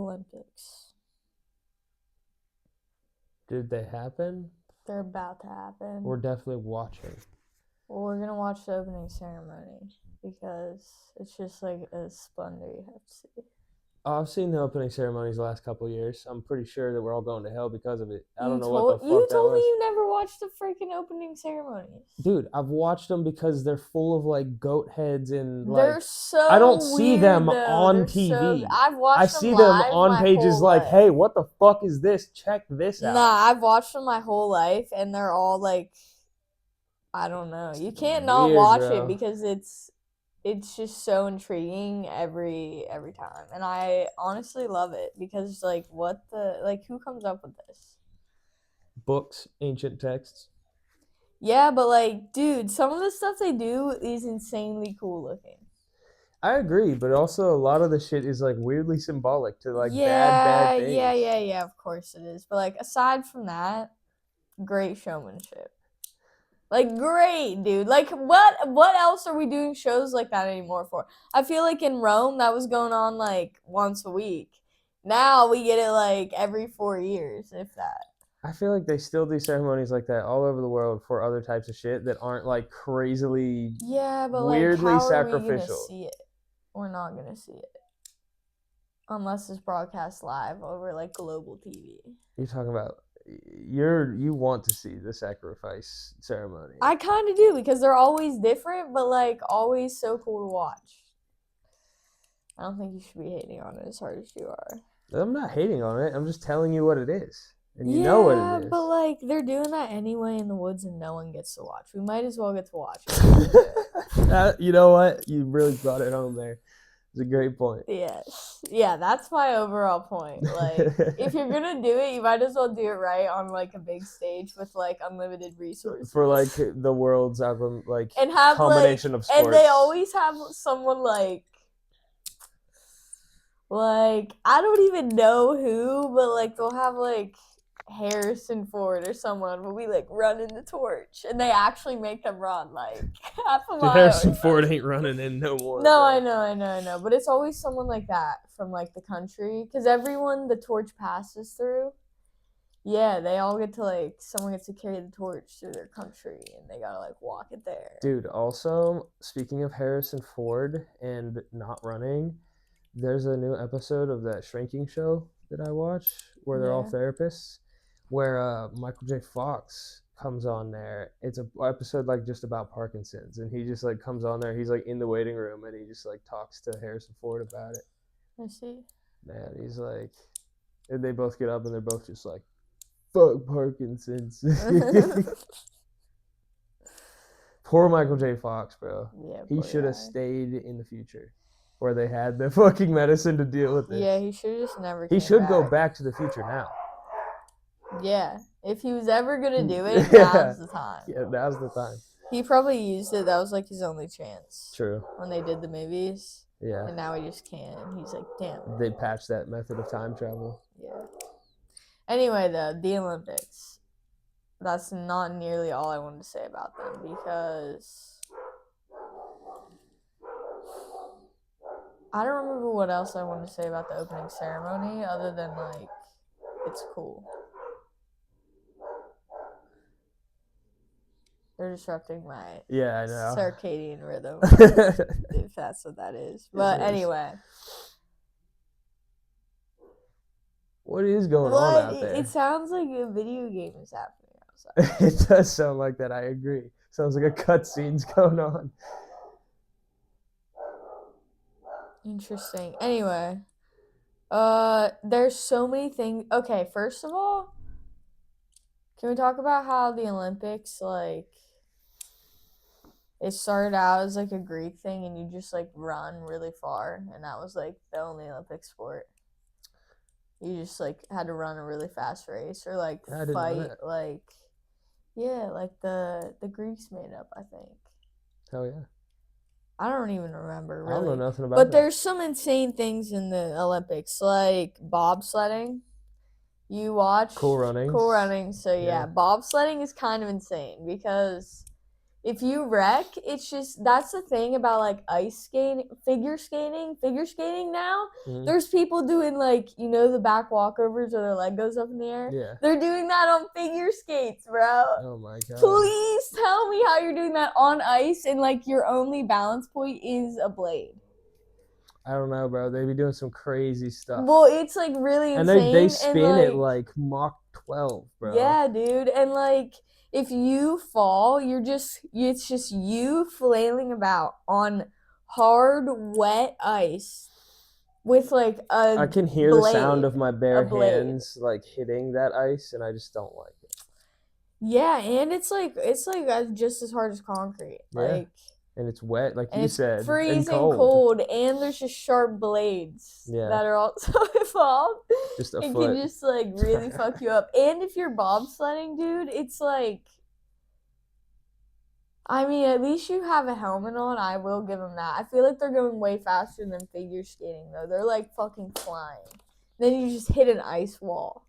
Olympics. Did they happen? They're about to happen. We're definitely watching. Well, we're going to watch the opening ceremony because it's just like a splendor you have to see. I've seen the opening ceremonies the last couple of years. I'm pretty sure that we're all going to hell because of it. I don't know what the fuck that was. You told me you never watched the freaking opening ceremonies. Dude, I've watched them because they're full of like goat heads and like. They're so I don't see weird, them though. on They're TV. I've watched I them see them live on my pages whole like, life. hey, what the fuck is this? Check this out. Nah, I've watched them my whole life, and they're all like, I don't know. You can't not Weird, watch bro. it because it's just so intriguing every time, and I honestly love it because like who comes up with this? Books, ancient texts. Yeah, but like, dude, some of the stuff they do is insanely cool looking. I agree, but also a lot of the shit is like weirdly symbolic to like bad things. Yeah, of course it is. But like aside from that, great showmanship. Like great, dude. Like what else are we doing shows like that anymore for? I feel like in Rome that was going on like once a week. Now we get it like every 4 years, if that. I feel like they still do ceremonies like that all over the world for other types of shit that aren't like crazily weirdly how sacrificial. Are we gonna see it? We're not gonna see it unless it's broadcast live over like global TV. You're talking about you want to see the sacrifice ceremony. I kind of do because they're always different, but like always so cool to watch. I don't think you should be hating on it as hard as you are. I'm not hating on it. I'm just telling you what it is. And you know what it is. Yeah, but like they're doing that anyway in the woods and no one gets to watch. We might as well get to watch it. You know what? You really brought it home there. It's a great point. Yes. Yeah, that's my overall point. Like, if you're going to do it, you might as well do it right on, like, a big stage with, like, unlimited resources. For, like, the world's album, like, and have, combination of sports. And they always have someone, like, I don't even know who, but, like, they'll have, like, Harrison Ford or someone will be like running the torch, and they actually make them run like half a mile. Harrison Ford ain't running in no more. No, I know, but it's always someone like that from like the country, because everyone the torch passes through. Yeah, they all get to like someone gets to carry the torch through their country, and they gotta like walk it there. Dude, also speaking of Harrison Ford and not running, there's a new episode of that Shrinking show that I watch where they're all therapists. Where Michael J. Fox comes on there. It's an episode like just about Parkinson's, and he just like comes on there. He's like in the waiting room, and he just like talks to Harrison Ford about it. I see. Man, he's like, and they both get up, and they're both just like, "Fuck Parkinson's." Poor Michael J. Fox, bro. Yeah, he should have stayed in the future, where they had the fucking medicine to deal with it. Yeah, he should have just never. He should go back to the future now. Yeah, if he was ever gonna do it, now's the time. Yeah, now's the time. He probably used it. That was like his only chance. True. When they did the movies. Yeah. And now he just can't. He's like, damn. They patched that method of time travel. Yeah. Anyway, though, the Olympics. That's not nearly all I wanted to say about them because I don't remember what else I wanted to say about the opening ceremony other than like it's cool. They're disrupting my circadian rhythm, if that's what that is. But anyway. What is going on out there? It sounds like a video game is happening outside. It does sound like that, I agree. Sounds like a cutscene's going on. Interesting. Anyway. There's so many things. Okay, first of all, can we talk about how the Olympics, like, it started out as, like, a Greek thing, and you just, like, run really far, and that was, like, the only Olympic sport. You just, like, had to run a really fast race, or, like, fight, like, yeah, like, the Greeks made up, I think. Hell yeah. I don't even remember, really. I don't know nothing about that. But there's some insane things in the Olympics, like bobsledding. You watch? Cool running. So, yeah, bobsledding is kind of insane because if you wreck, it's just, that's the thing about like ice skating, figure skating now. Mhm. There's people doing like, you know, the back walkovers or their leg goes up in the air. Yeah. They're doing that on figure skates, bro. Oh my god. Please tell me how you're doing that on ice and like your only balance point is a blade. I don't know, bro. They be doing some crazy stuff. Well, it's like really insane. And they spin it like Mach 12, bro. Yeah, dude. And like, if you fall, it's just you flailing about on hard, wet ice with like a I can hear blade, the sound of my bare hands like hitting that ice, and I just don't like it. Yeah, and it's like just as hard as concrete. Yeah. Like, and it's wet, like you said, freezing and cold, and there's just sharp blades that are also involved. Just a it foot. can just like really fuck you up. And if you're bobsledding, dude, it's like, I mean, at least you have a helmet on. I will give them that. I feel like they're going way faster than figure skating, though. They're like fucking flying. Then you just hit an ice wall.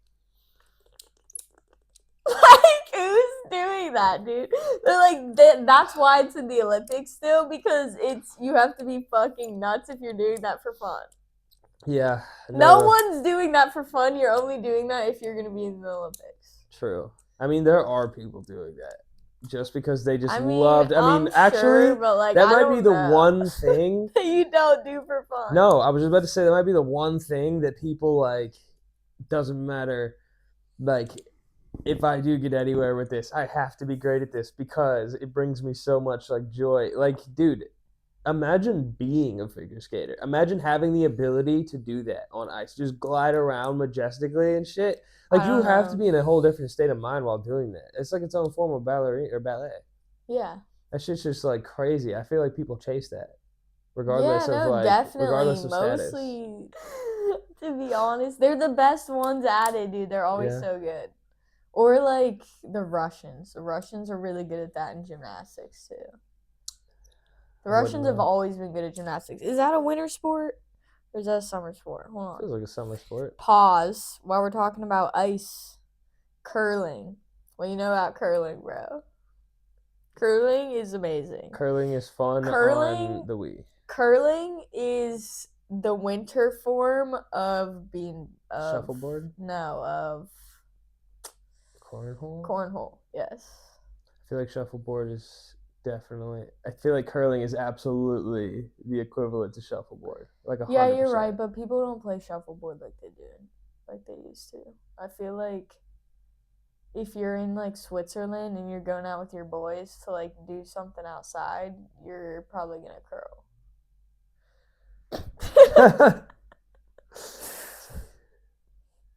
Like, who's doing that, dude? They're like, that's why it's in the Olympics still, because you have to be fucking nuts if you're doing that for fun. Yeah. No one's doing that for fun. You're only doing that if you're going to be in the Olympics. True. I mean, there are people doing that just because they just loved. I mean, actually, but like, that might be the one thing that you don't do for fun. No, I was just about to say that might be the one thing that people like. Doesn't matter, like, if I do get anywhere with this, I have to be great at this because it brings me so much like joy. Like, dude, imagine being a figure skater. Imagine having the ability to do that on ice, just glide around majestically and shit. Like, you have to be in a whole different state of mind while doing that. It's like its own form of ballet. Yeah. That shit's just like crazy. I feel like people chase that, regardless of mostly, status. To be honest, they're the best ones at it, dude. They're always so good. Or like the Russians. The Russians are really good at that in gymnastics too. The Russians have always been good at gymnastics. Is that a winter sport? Or is that a summer sport? Hold on. Feels like a summer sport. Pause while we're talking about ice. Curling. What do you know about curling, bro? Curling is amazing. Curling is fun on the Wii. Curling is the winter form of being... Shuffleboard? No, of... Cornhole? Cornhole, yes. I feel like shuffleboard is definitely... I feel like curling is absolutely the equivalent to shuffleboard. Like 100%. Yeah, you're right, but people don't play shuffleboard like they do. Like they used to. I feel like if you're in like Switzerland and you're going out with your boys to like do something outside, you're probably gonna curl.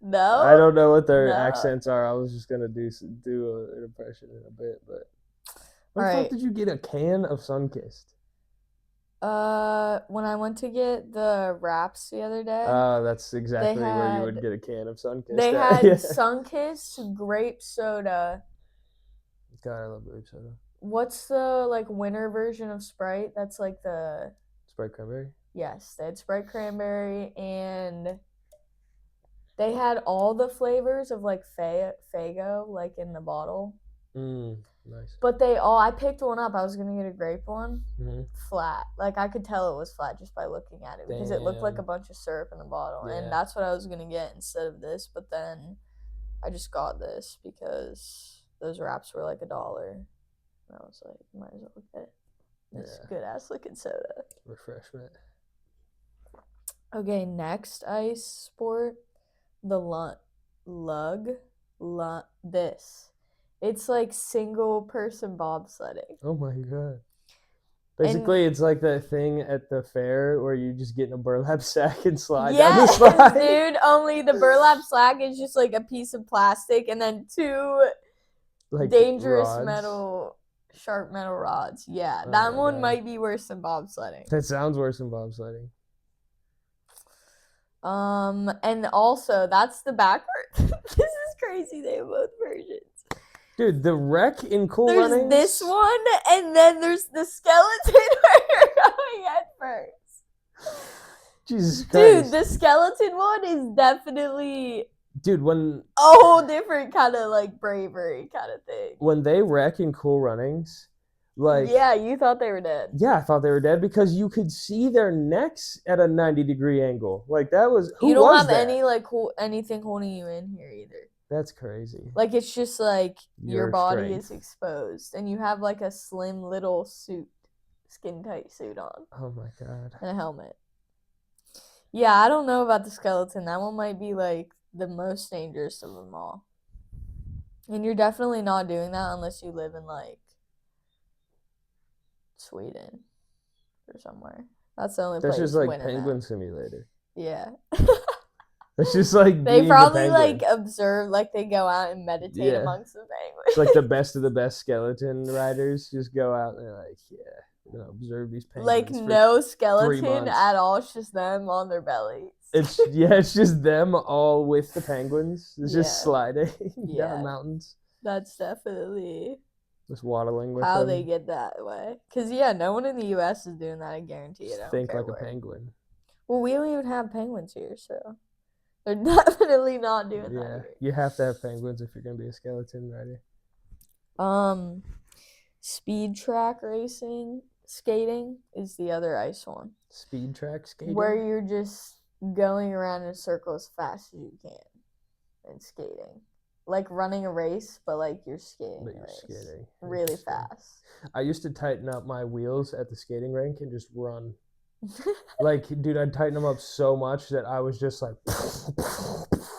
No, I don't know what their accents are. I was just gonna do an impression in a bit, but where the fuck did you get a can of Sunkist? When I went to get the wraps the other day. Oh, that's exactly where you would get a can of Sunkist. They had Sunkist grape soda. God, I love grape soda. What's the like winter version of Sprite? That's like the Sprite cranberry? Yes, they had Sprite cranberry, and they had all the flavors of like Faygo, like in the bottle. Nice. But I picked one up. I was gonna get a grape one. Flat. Like I could tell it was flat just by looking at it because it looked like a bunch of syrup in the bottle, and that's what I was gonna get instead of this. But then I just got this because those wraps were like $1, and I was like, might as well get it. It's good ass looking soda. Refreshment. Okay, next ice sport, the this. It's like single person bobsledding. Oh my god. Basically, it's like that thing at the fair where you just get in a burlap sack and slide down the slide. Dude, only the burlap sack is just like a piece of plastic and then two like dangerous sharp metal rods. Yeah, that one might be worse than bobsledding. That sounds worse than bobsledding. And also, that's the backward. This is crazy. They have both versions. Dude, the wreck in Cool Runnings. There's this one, and then there's the skeleton where you're going at first. Jesus Christ. Dude, the skeleton one is definitely... Dude, when... a whole different kind of, like, bravery kind of thing. When they wreck in Cool Runnings, Like, yeah, you thought they were dead. Yeah, I thought they were dead because you could see their necks at a 90-degree angle. Like, that was You don't was have that? any anything holding you in here either. That's crazy. Like, it's just like your body strength. is exposed, and you have like a slim little suit, skin tight suit on. Oh my god. And a helmet. Yeah, I don't know about the skeleton. That one might be like the most dangerous of them all. And you're definitely not doing that unless you live in like Sweden or somewhere. That's the only place. That's just like winning Penguin that. Simulator. Yeah. It's just like they being probably a penguin. like observe, like they go out and meditate amongst the penguins. It's like the best of the best skeleton riders just go out and they're like, yeah, we're gonna observe these penguins. Like no skeleton at all. It's just them on their bellies. It's just them all with the penguins. It's just sliding down mountains. That's definitely just waddling with how them. they get that way. Because no one in the U.S. is doing that. I guarantee it. Think like a penguin. Well, we don't even have penguins here, so they're definitely not doing that. Here. You have to have penguins if you're gonna be a skeleton rider. Speed track racing, skating is the other ice one. Speed track skating, where you're just going around in a circle as fast as you can, and skating. Like running a race, but like you're skating. But you're skating really fast. I used to tighten up my wheels at the skating rink and just run. Like, dude, I'd tighten them up so much that I was just like,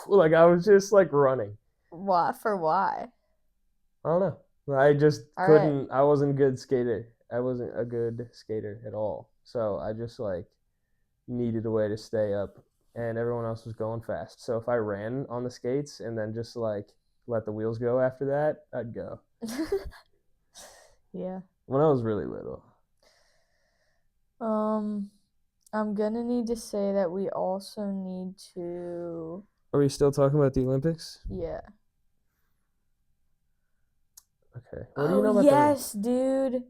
like I was just like running. What? For why? I don't know. I just couldn't. Right. I wasn't a good skater. I wasn't a good skater at all. So I just like needed a way to stay up, and everyone else was going fast. So if I ran on the skates and then just like let the wheels go after that, I'd go. Yeah. When I was really little. I'm gonna need to say that we also need to. Are we still talking about the Olympics? Yeah. Okay. What do you know about yes, dude.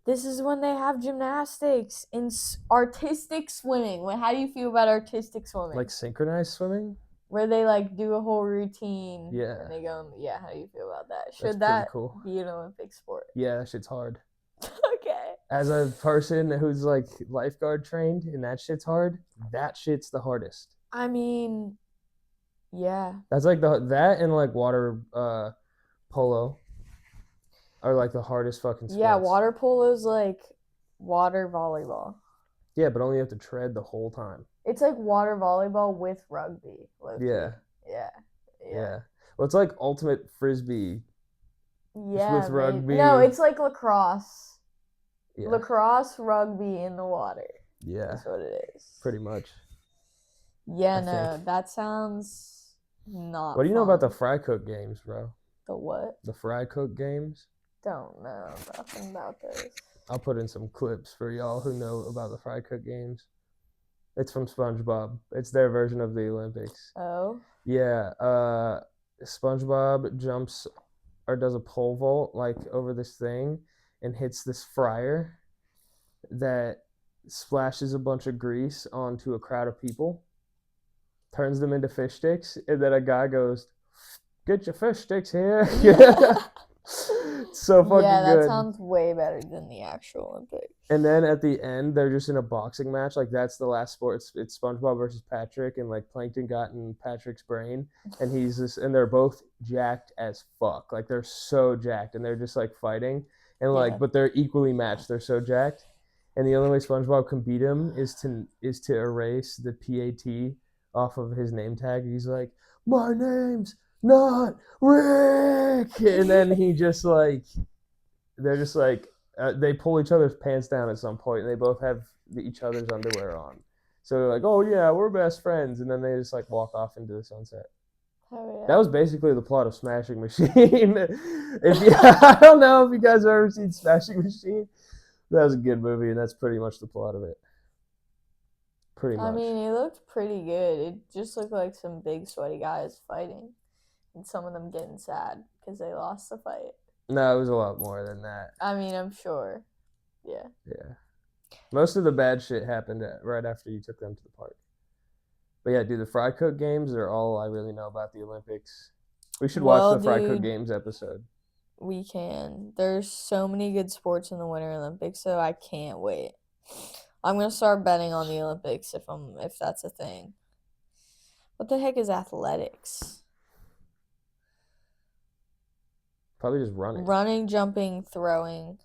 This is when they have gymnastics and artistic swimming. How do you feel about artistic swimming? Like synchronized swimming? Where they like do a whole routine. Yeah. And they go, how do you feel about that? Should that be an Olympic sport? Yeah, that shit's hard. Okay. As a person who's like lifeguard trained and that shit's hard, that shit's the hardest. I mean, yeah. That's like that and like water polo are like the hardest fucking sports. Yeah, water polo is like water volleyball. Yeah, but only you have to tread the whole time. It's like water volleyball with rugby. Yeah. Yeah. Well, it's like ultimate frisbee. Yeah. With rugby. No, it's like lacrosse. Yeah. Lacrosse, rugby in the water. Yeah. That's what it is. Pretty much. Yeah, no, that sounds not What do you know fun. about the fry cook games, bro? The what? The fry cook games? Don't know nothing about those. I'll put in some clips for y'all who know about the fry cook games. It's from SpongeBob. It's their version of the Olympics. Oh? Yeah. SpongeBob jumps or does a pole vault like over this thing and hits this fryer that splashes a bunch of grease onto a crowd of people, turns them into fish sticks, and then a guy goes, "Get your fish sticks here." So fucking good. Yeah, that sounds way better than the actual Olympics. And then at the end, they're just in a boxing match. Like, that's the last sport. It's SpongeBob versus Patrick, and like Plankton got in Patrick's brain, and and they're both jacked as fuck. Like, they're so jacked, and they're just like fighting, and like, but they're equally matched. They're so jacked, and the only way SpongeBob can beat him is to erase the PAT off of his name tag. He's like, "My name's not Rick," and then he just like, they're just like, they pull each other's pants down at some point, and they both have each other's underwear on. So they're like, "Oh yeah, we're best friends," and then they just like walk off into the sunset. Oh, yeah. That was basically the plot of Smashing Machine. I don't know if you guys have ever seen Smashing Machine. That was a good movie, and that's pretty much the plot of it. Pretty much. I mean, it looked pretty good. It just looked like some big sweaty guys fighting, and some of them getting sad because they lost the fight. No, it was a lot more than that. I mean, I'm sure. Yeah. Yeah. Most of the bad shit happened right after you took them to the park. But yeah, dude, the fry cook games are all I really know about the Olympics. We should watch the fry cook games episode. we can. There's so many good sports in the Winter Olympics, so I can't wait. I'm gonna start betting on the Olympics if that's a thing. What the heck is athletics? Probably just running. Running, jumping, throwing.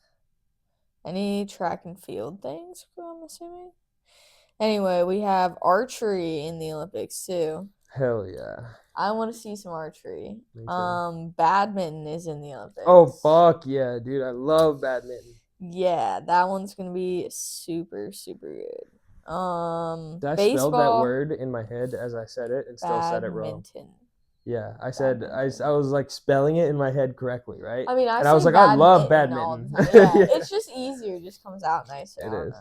Any track and field things, I'm assuming? Anyway, we have archery in the Olympics too. Hell yeah. I want to see some archery. Me too. Badminton is in the Olympics. Oh, fuck yeah, dude. I love badminton. Yeah, that one's going to be super, super good. I Baseball, spelled that word in my head as I said it and still said it wrong. Yeah, I said I was like spelling it in my head correctly, right? I mean, I was like, I love badminton. Yeah, it's just easier. It just comes out nicer. It is.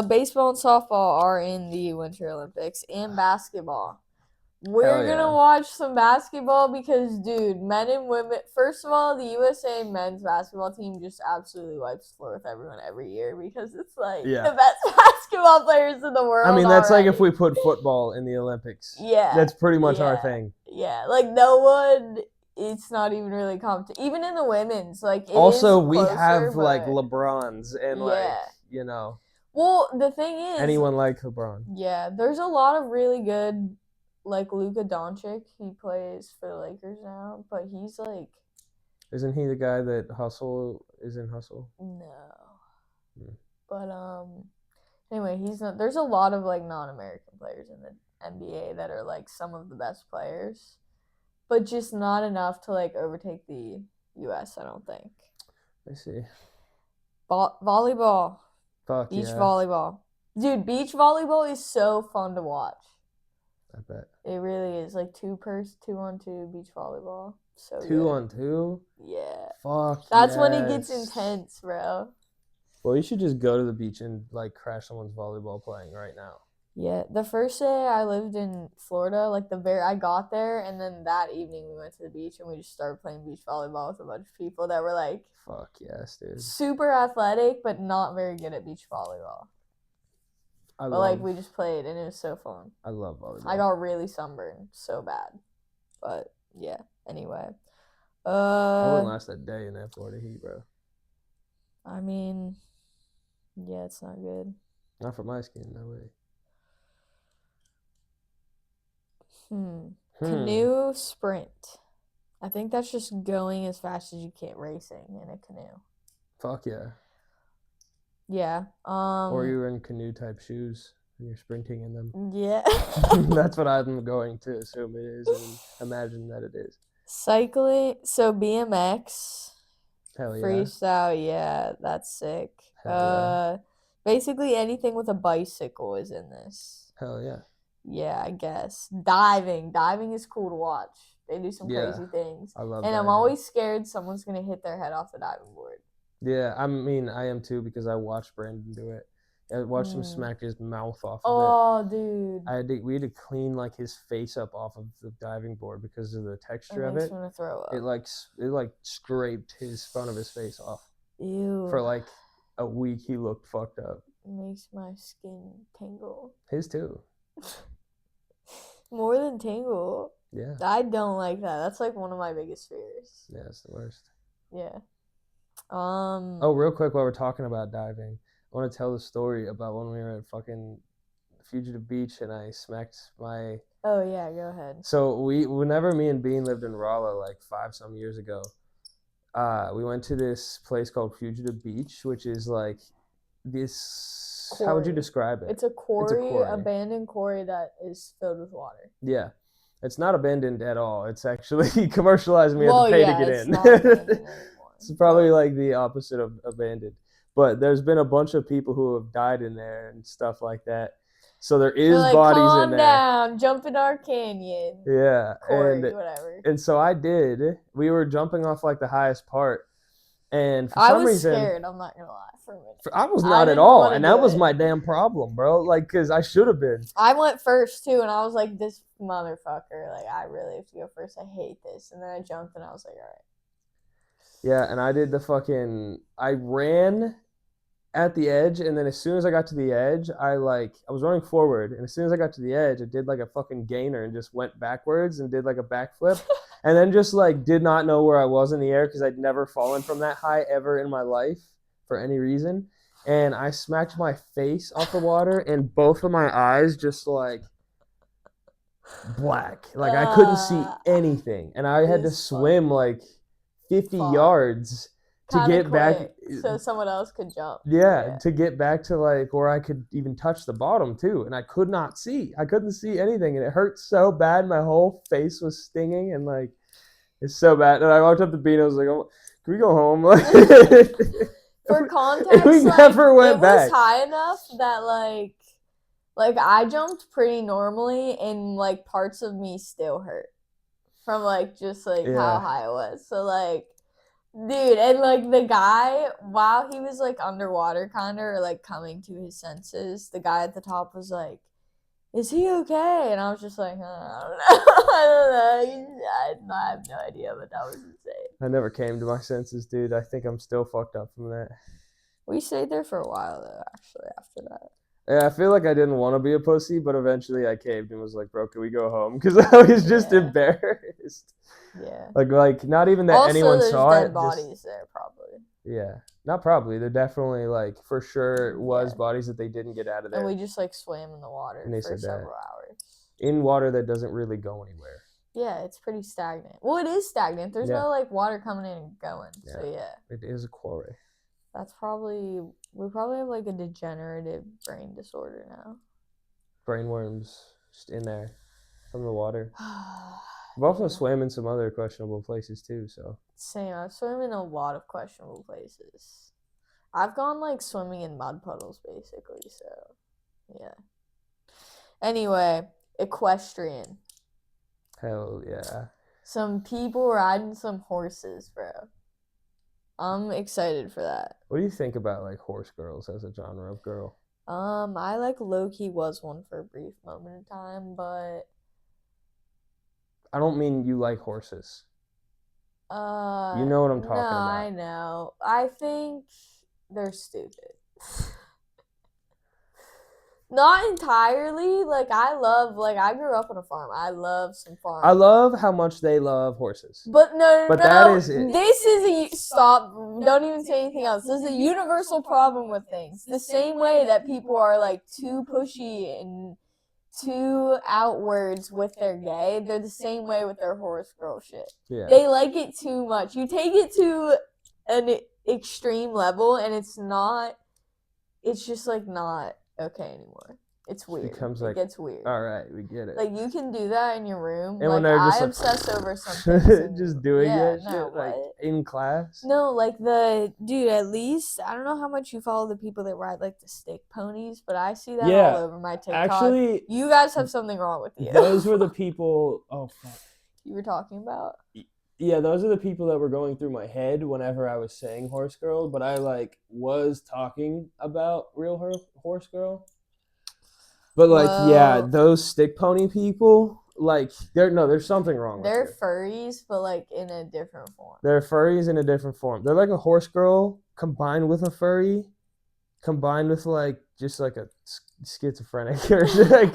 Baseball and softball are in the Winter Olympics, and basketball. We're gonna watch some basketball because, dude, men and women. First of all, the USA men's basketball team just absolutely wipes the floor with everyone every year because it's like the best basketball players in the world. I mean, that's like if we put football in the Olympics. Yeah, that's pretty much our thing. Yeah, like no one. It's not even really competition. Even in the women's, like also we have like LeBrons and Well, the thing is, anyone like LeBron. Yeah, there's a lot of really good. Like Luka Doncic, he plays for the Lakers now, but he's like... Isn't he the guy that is in Hustle? No. But, anyway, he's not... There's a lot of, like, non-American players in the NBA that are, like, some of the best players, but just not enough to, like, overtake the U.S., I don't think. I see. Volleyball. Fuck Beach volleyball. Dude, beach volleyball is so fun to watch. I bet. It really is. Like 2-on-2 beach volleyball. So 2-on-2? Yeah. Fuck. That's when it gets intense, bro. Well, you should just go to the beach and like crash someone's volleyball playing right now. Yeah. The first day I lived in Florida, like I got there, and then that evening we went to the beach and we just started playing beach volleyball with a bunch of people that were like, fuck yes, dude. Super athletic, but not very good at beach volleyball. We just played, and it was so fun. I love volleyball. I got really sunburned so bad. But, yeah, anyway. I wouldn't last that day in that Florida heat, bro. I mean, yeah, it's not good. Not for my skin, no way. Canoe sprint. I think that's just going as fast as you can racing in a canoe. Fuck yeah. Yeah. Or you're in canoe-type shoes and you're sprinting in them. Yeah. That's what I'm going to assume it is and imagine that it is. Cycling. So BMX. Hell yeah. Freestyle. Yeah, that's sick. Basically anything with a bicycle is in this. Hell yeah. Yeah, I guess. Diving. Diving is cool to watch. They do some crazy things. I love And diving. I'm always scared someone's going to hit their head off the diving board. Yeah, I mean, I am too because I watched Brandon do it. I watched him smack his mouth off of it. Oh, dude. We had to clean like his face up off of the diving board because of the texture of it. Makes me want to throw up. It like scraped his front of his face off. Ew. For like a week, he looked fucked up. It makes my skin tingle. His too. More than tingle. Yeah. I don't like that. That's like one of my biggest fears. Yeah, it's the worst. Yeah. Oh, real quick while we're talking about diving, I want to tell the story about when we were at fucking Fugitive Beach and I smacked my... Oh, yeah, go ahead. So whenever me and Bean lived in Rolla like 5-some years ago, we went to this place called Fugitive Beach, which is like this... Quarry. How would you describe it? It's a quarry, abandoned quarry that is filled with water. Yeah. It's not abandoned at all. It's actually commercialized and we had to pay to get in. Not abandoned anymore. It's probably like the opposite of abandoned. But there's been a bunch of people who have died in there and stuff like that. So there is bodies in there. Calm down, jump in our canyon. Yeah. Quarry, whatever. And so I did. We were jumping off like the highest part. And for some reason... I was scared, I'm not going to lie, for a minute. I was not at all. And that was my damn problem, bro. Like, because I should have been. I went first, too, and I was like, this motherfucker. Like, I really have to go first. I hate this. And then I jumped, and I was like, all right. Yeah, and I did I ran at the edge, and then as soon as I got to the edge, I was running forward, and as soon as I got to the edge, I did like a fucking gainer and just went backwards and did like a backflip. and then just like did not know where I was in the air because I'd never fallen from that high ever in my life for any reason. And I smacked my face off the water, and both of my eyes just like black. Like I couldn't see anything, and I had to swim like 50 yards to Kinda get back. quick, so someone else could jump. Yeah, to get back to like where I could even touch the bottom too, and I could not see. I couldn't see anything, and it hurt so bad. My whole face was stinging, and like it's so bad. And I walked up to Bean. I was like, "Oh, can we go home?" For context, we never went back. It was high enough that like I jumped pretty normally, and like parts of me still hurt from like just like how high it was. So like, dude, and like the guy, while he was like underwater kind of, or like coming to his senses, the guy at the top was like, "Is he okay?" And I was just like, I don't know. I don't know. I have no idea, but that was insane. I never came to my senses, dude. I think I'm still fucked up from that. We stayed there for a while, though, actually, after that. Yeah, I feel like I didn't want to be a pussy, but eventually I caved and was like, "Bro, can we go home?" Because I was just embarrassed. Yeah. Like not even that also, anyone saw it. Dead bodies there, probably. Yeah, not probably. There definitely, like, for sure was bodies that they didn't get out of there. And we just like swam in the water for several hours. In water that doesn't really go anywhere. Yeah, it's pretty stagnant. Well, it is stagnant. There's no like water coming in and going. Yeah. So yeah. It is a quarry. That's probably, we probably have like a degenerative brain disorder now. Brainworms just in there from the water. I've also swam in some other questionable places too, so. Same. I've swum in a lot of questionable places. I've gone like swimming in mud puddles basically, so yeah. Anyway, equestrian. Hell yeah. Some people riding some horses, bro. I'm excited for that. What do you think about like horse girls as a genre of girl? I like low-key was one for a brief moment in time, but I don't mean you like horses. You know what I'm talking about. No, I know. I think they're stupid. Not entirely. Like, I grew up on a farm. I love some farm. I love how much they love horses. But no. That is it. This is stop. Don't even say anything else. This is a universal problem with things. The same way that people are, like, too pushy and too outwards with their gay, they're the same way with their horse girl shit. Yeah. They like it too much. You take it to an extreme level, and it's just, like, not okay anymore. It's weird. It gets weird. All right, we get it. Like, you can do that in your room. And like, I obsess over something. Just doing it shit, like, in class? No, like dude, at least, I don't know how much you follow the people that ride, like, the stick ponies, but I see that all over my TikTok. Actually, you guys have something wrong with you. Those were the people, oh, fuck. You were talking about? Yeah, those are the people that were going through my head whenever I was saying horse girl, but I, like, was talking about real horse girl. But, like, those stick pony people, like, there's something wrong with them. They're furries, but, like, in a different form. They're furries in a different form. They're like a horse girl combined with a furry, combined with, like, just, like, a schizophrenic. Or like,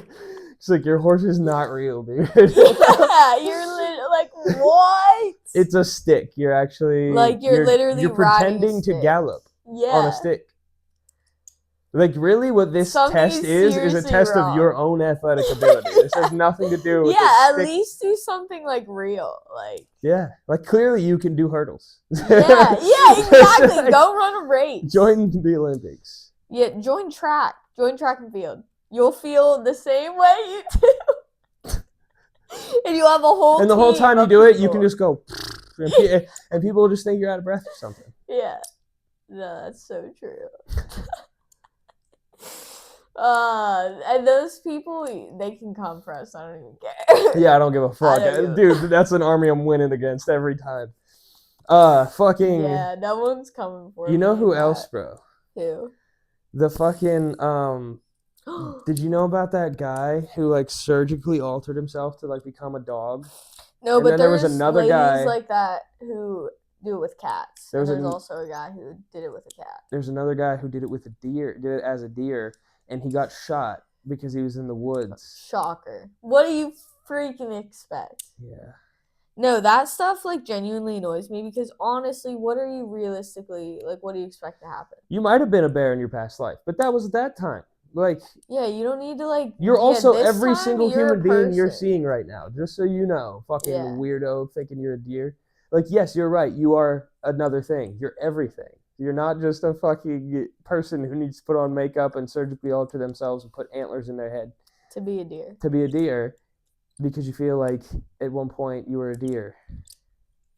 it's like, your horse is not real, dude. Yeah, you're literally, like, what? It's a stick. You're actually... Like, you're literally you're pretending to gallop on a stick. Like, really, what this test is a test of your own athletic ability. This has nothing to do with at least do something, like, real. Like, yeah. Like, clearly you can do hurdles. Yeah, exactly. Like, go run a race. Join the Olympics. Yeah, join track. Join track and field. You'll feel the same way you do. And you'll have a whole And the whole time you do it, you can just go... And people will just think you're out of breath or something. Yeah. No, that's so true. And those people, they can come for us. I don't even care. Yeah, I don't give a fuck. Dude, that's an army I'm winning against every time. Fucking... Yeah, no one's coming for me. You know who else, bro? Who? The fucking, did you know about that guy who, like, surgically altered himself to, like, become a dog? No, but there was another guy like that who do it with cats. There's also a guy who did it with a cat. There's another guy who did it with a deer, did it as a deer, and he got shot because he was in the woods. Shocker. What do you freaking expect? Yeah. No, that stuff like genuinely annoys me because honestly, what are you realistically like? What do you expect to happen? You might have been a bear in your past life, but that was that time. Like, Yeah, you don't need to like. you're Yeah, also this every time single you're a human being you're person. seeing right now, just so you know. Fucking Yeah. weirdo thinking you're a deer. Like, yes, you're right. You are another thing. You're everything. You're not just a fucking person who needs to put on makeup and surgically alter themselves and put antlers in their head To be a deer. to be a deer because you feel like at one point you were a deer.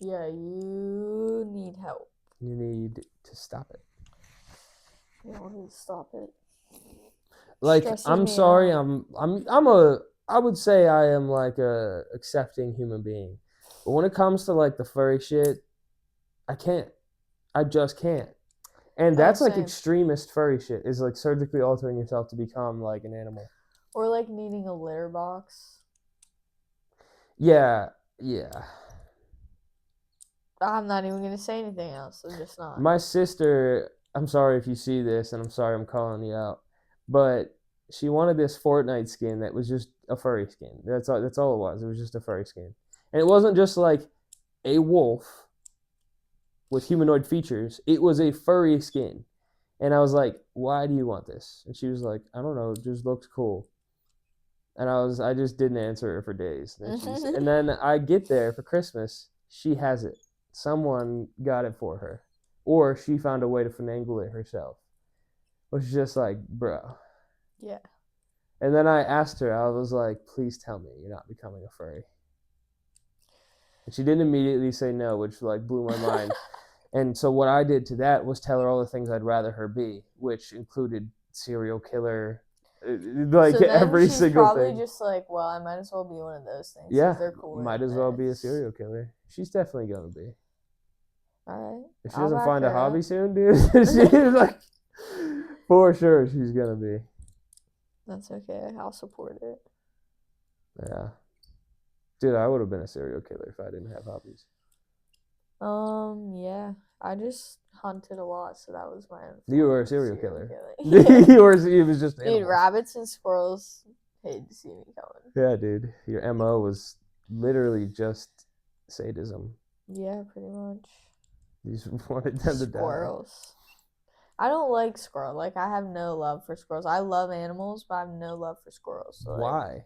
Yeah, you need help. You need to stop it. Yeah, I need to stop it. Like, Stresses I'm me sorry, out. I would say I am like a accepting human being. But when it comes to like the furry shit, I can't. I just can't. And that's like Same. extremist furry shit, is like surgically altering yourself to become like an animal. Or like needing a litter box. Yeah. I'm not even gonna say anything else. I'm just not. My sister, I'm sorry if you see this, and I'm sorry I'm calling you out, but she wanted this Fortnite skin that was just a furry skin. That's all it was. It was just a furry skin. And it wasn't just like a wolf with humanoid features. It was a furry skin. And I was like, why do you want this? And she was like, I don't know, it just looks cool. And I just didn't answer her for days. And then I get there for Christmas, she has it. Someone got it for her. Or she found a way to finagle it herself. Which is just like, bro. Yeah. And then I asked her, I was like, please tell me you're not becoming a furry. And she didn't immediately say no, which like blew my mind. And so what I did to that was tell her all the things I'd rather her be, which included serial killer, like so then every she's single probably thing. just like, well, I might as well be one of those things. Yeah, they're cooler might than as well be a this. serial killer. She's definitely gonna be. All right. If she I'll doesn't back find a her hobby up. soon, dude, she's like, for sure she's gonna be. That's okay. I'll support it. Yeah, dude, I would have been a serial killer if I didn't have hobbies. Yeah. I just hunted a lot, so that was my own. You were a serial killer. Yeah. It was just Dude, animals. rabbits and squirrels hated to see me coming. Yeah, dude, your MO was literally just sadism. Yeah, pretty much. You just wanted them to die. Squirrels. I don't like squirrels. Like, I have no love for squirrels. I love animals, but I have no love for squirrels. So, Why?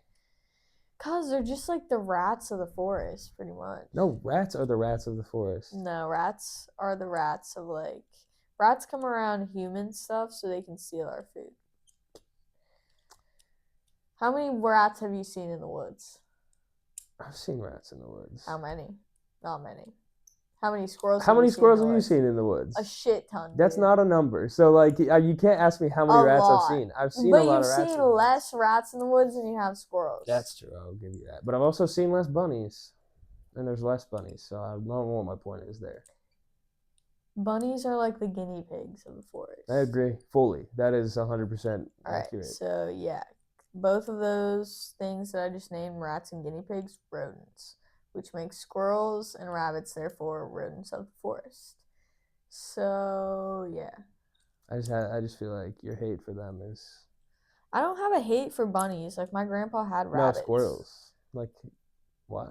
Because they're just like the rats of the forest, pretty much. No, rats are the rats of the forest. No, rats are the rats of like. Rats come around human stuff so they can steal our food. How many rats have you seen in the woods? I've seen rats in the woods. How many? Not many. How many squirrels? How many squirrels have you seen in the woods? A shit ton. That's dude. not a number. So like, you can't ask me how many rats lot. I've seen. I've seen but a lot you've of rats. seen less rats in the woods than you have squirrels. That's true. I'll give you that. But I've also seen less bunnies, and there's less bunnies. So I don't know what my point is there. Bunnies are like the guinea pigs of the forest. I agree fully. That is 100% accurate. Alright, so yeah, both of those things that I just named, rats and guinea pigs, rodents, which makes squirrels and rabbits therefore rodents of the forest. So yeah. I just feel like your hate for them is. I don't have a hate for bunnies. Like, my grandpa had rabbits. No, squirrels. Like, why?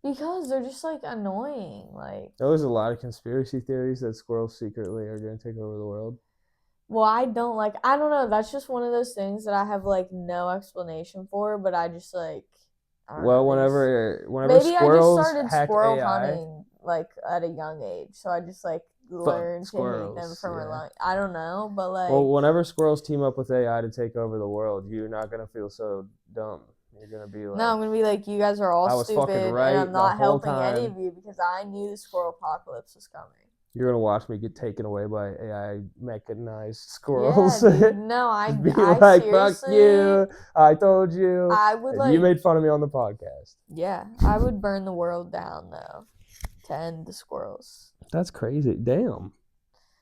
Because they're just like annoying. Like, there's a lot of conspiracy theories that squirrels secretly are going to take over the world. Well, I don't know. That's just one of those things that I have like no explanation for, but I just like. Well, whenever maybe I just squirrels started hack squirrel AI, hunting like at a young age, so I just like learned to hate them from a long. I don't know, but like. Well, whenever squirrels team up with AI to take over the world, you're not gonna feel so dumb. You're gonna be like, no, I'm gonna be like, you guys are all I was stupid, fucking right and I'm not the whole helping any time. of you because I knew the squirrel apocalypse was coming. You're gonna watch me get taken away by AI mechanized squirrels. Yeah, dude. No, I be I like, seriously, fuck you. I told you. I would like. You made fun of me on the podcast. Yeah, I would burn the world down though to end the squirrels. That's crazy. Damn.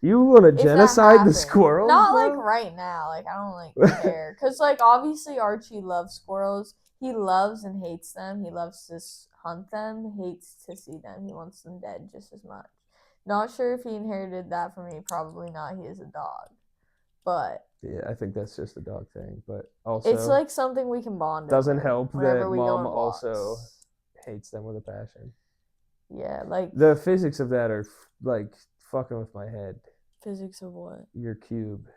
You want to genocide the squirrels? Not bro? like right now. Like, I don't like care. Because like obviously Archie loves squirrels. He loves and hates them. He loves to hunt them. Hates to see them. He wants them dead just as much. Not sure if he inherited that from me. Probably not. He is a dog. But yeah, I think that's just a dog thing. But also, it's like something we can bond. Doesn't help that we mom also hates them with a passion. Yeah, like The physics of that are like fucking with my head. physics of what? Your cube.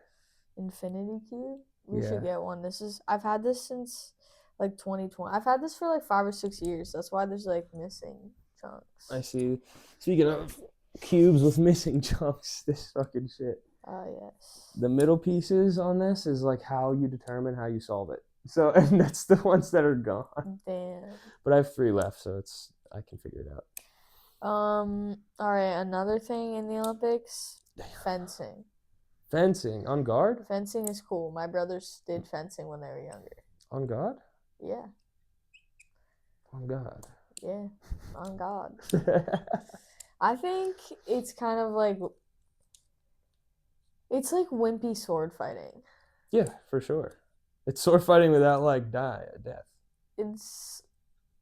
Infinity cube? We Yeah. should get one. I've had this since like 2020. I've had this for like 5 or 6 years. That's why there's like missing chunks. I see. Speaking of cubes with missing chunks, this fucking shit. Yes. The middle pieces on this is like how you determine how you solve it. So, and that's the ones that are gone. Damn. But I have 3 left, so I can figure it out. All right, another thing in the Olympics, fencing. Fencing on guard? Fencing is cool. My brothers did fencing when they were younger. On God? Yeah. On God. Yeah. On God. I think it's kind of like it's like wimpy sword fighting. Yeah, for sure. It's sword fighting without like death. It's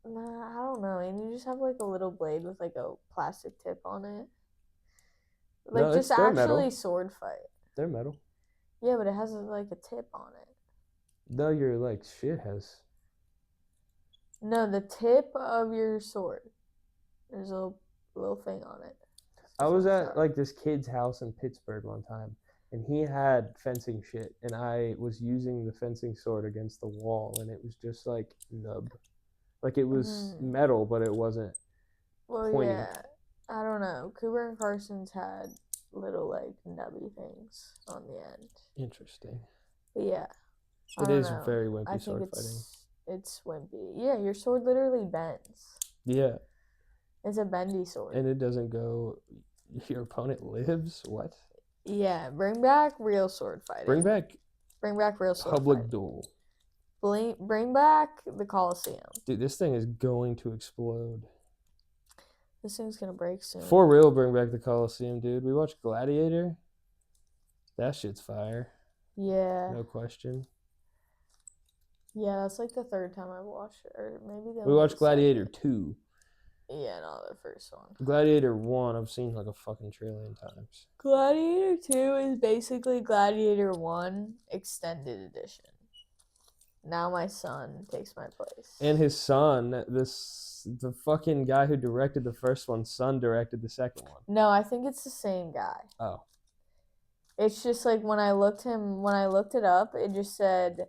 I don't know, and you just have like a little blade with like a plastic tip on it. Like No, just they're actually metal. sword fight. They're metal. Yeah, but it has like a tip on it. No, your like shit has. No, the tip of your sword. There's a little thing on it. I was at like this kid's house in Pittsburgh one time, and he had fencing shit, and I was using the fencing sword against the wall, and it was just like nub. Like it was metal, but it wasn't pointy. Yeah. I don't know. Cooper and Carson's had little like nubby things on the end. Interesting. But yeah. It is very wimpy sword fighting. It's wimpy. Yeah, your sword literally bends. Yeah. It's a bendy sword. And it doesn't go. Your opponent lives? What? Yeah, bring back real sword fighting. Bring back real sword public fighting. duel. Bring back the Coliseum. Dude, this thing is going to explode. This thing's gonna break soon. For real, bring back the Coliseum, dude. We watched Gladiator. That shit's fire. Yeah. No question. Yeah, that's like the 3rd time I've watched it, or maybe we watched Gladiator 2. Yeah, no, the first one. Gladiator 1, I've seen like a fucking trillion times. Gladiator 2 is basically Gladiator 1 extended edition. Now my son takes my place. And his son, the fucking guy who directed the first one, son directed the second one. No, I think it's the same guy. Oh. It's just like when I looked it up, it just said,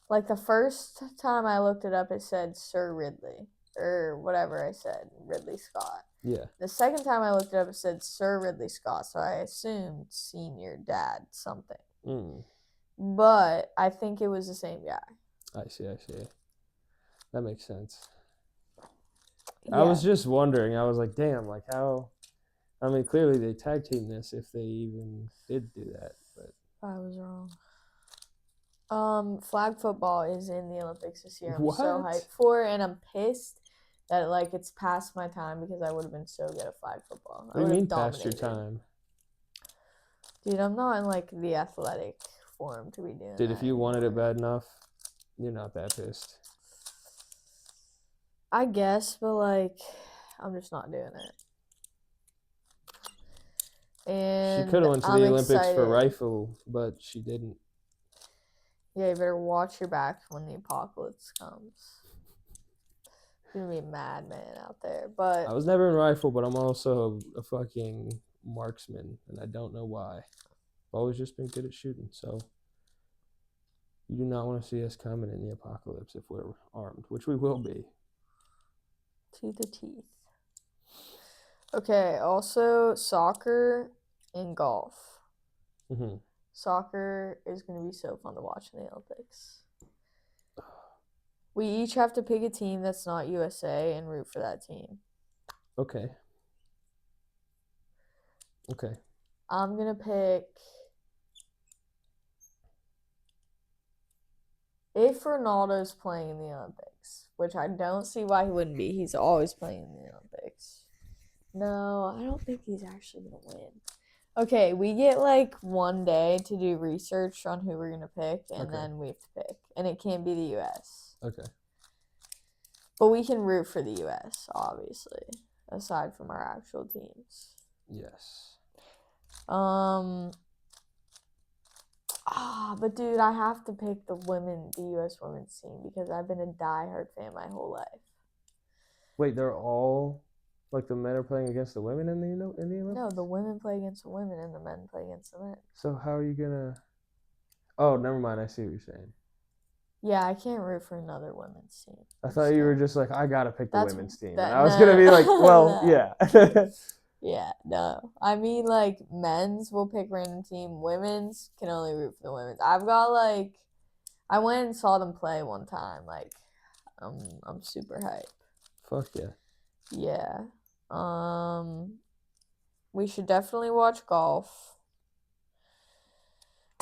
like the first time I looked it up, it said Sir Ridley, or whatever I said, Ridley Scott. Yeah. The second time I looked it up, it said Sir Ridley Scott, so I assumed senior dad something. But I think it was the same guy. I see. That makes sense. Yeah. I was just wondering. I was like, damn, like how... I mean, clearly they tag teamed this if they even did do that. But I was wrong. Flag football is in the Olympics this year. I'm so hyped for it, and I'm pissed that like it's past my time because I would have been so good at flag football. What do you mean past your time? Dude, I'm not in like the athletic form to be doing Dude, that if you wanted it bad enough, you're not that pissed. I guess, but like I'm just not doing it. And she could have went to the Olympics for rifle, but she didn't. Yeah, you better watch your back when the apocalypse comes. You're gonna be a madman out there. But I was never in rifle, but I'm also a fucking marksman, and I don't know why. I've always just been good at shooting, so you do not want to see us coming in the apocalypse if we're armed, which we will be. To the teeth. Okay, also soccer and golf. Mm-hmm. Soccer is going to be so fun to watch in the Olympics. We each have to pick a team that's not USA and root for that team. Okay. I'm going to pick... If Ronaldo's playing in the Olympics, which I don't see why he wouldn't be. He's always playing in the Olympics. No, I don't think he's actually going to win. Okay, we get like one day to do research on who we're going to pick, and then we have to pick. And it can't be the U.S. Okay. But we can root for the U.S., obviously, aside from our actual teams. Yes. But dude, I have to pick the U.S. women's team because I've been a diehard fan my whole life. Wait, they're all like the men are playing against the women in the Olympics? No, the women play against the women and the men play against the men. So how are you gonna? Oh, never mind. I see what you're saying. Yeah, I can't root for another women's team. I thought you were just like, I gotta pick the women's team, and I was no. gonna be like, well, No. yeah. Yeah, no. I mean, like, men's will pick random team. Women's can only root for the women's. I've got, like, I went and saw them play one time. Like, I'm super hyped. Fuck yeah. Yeah. We should definitely watch golf.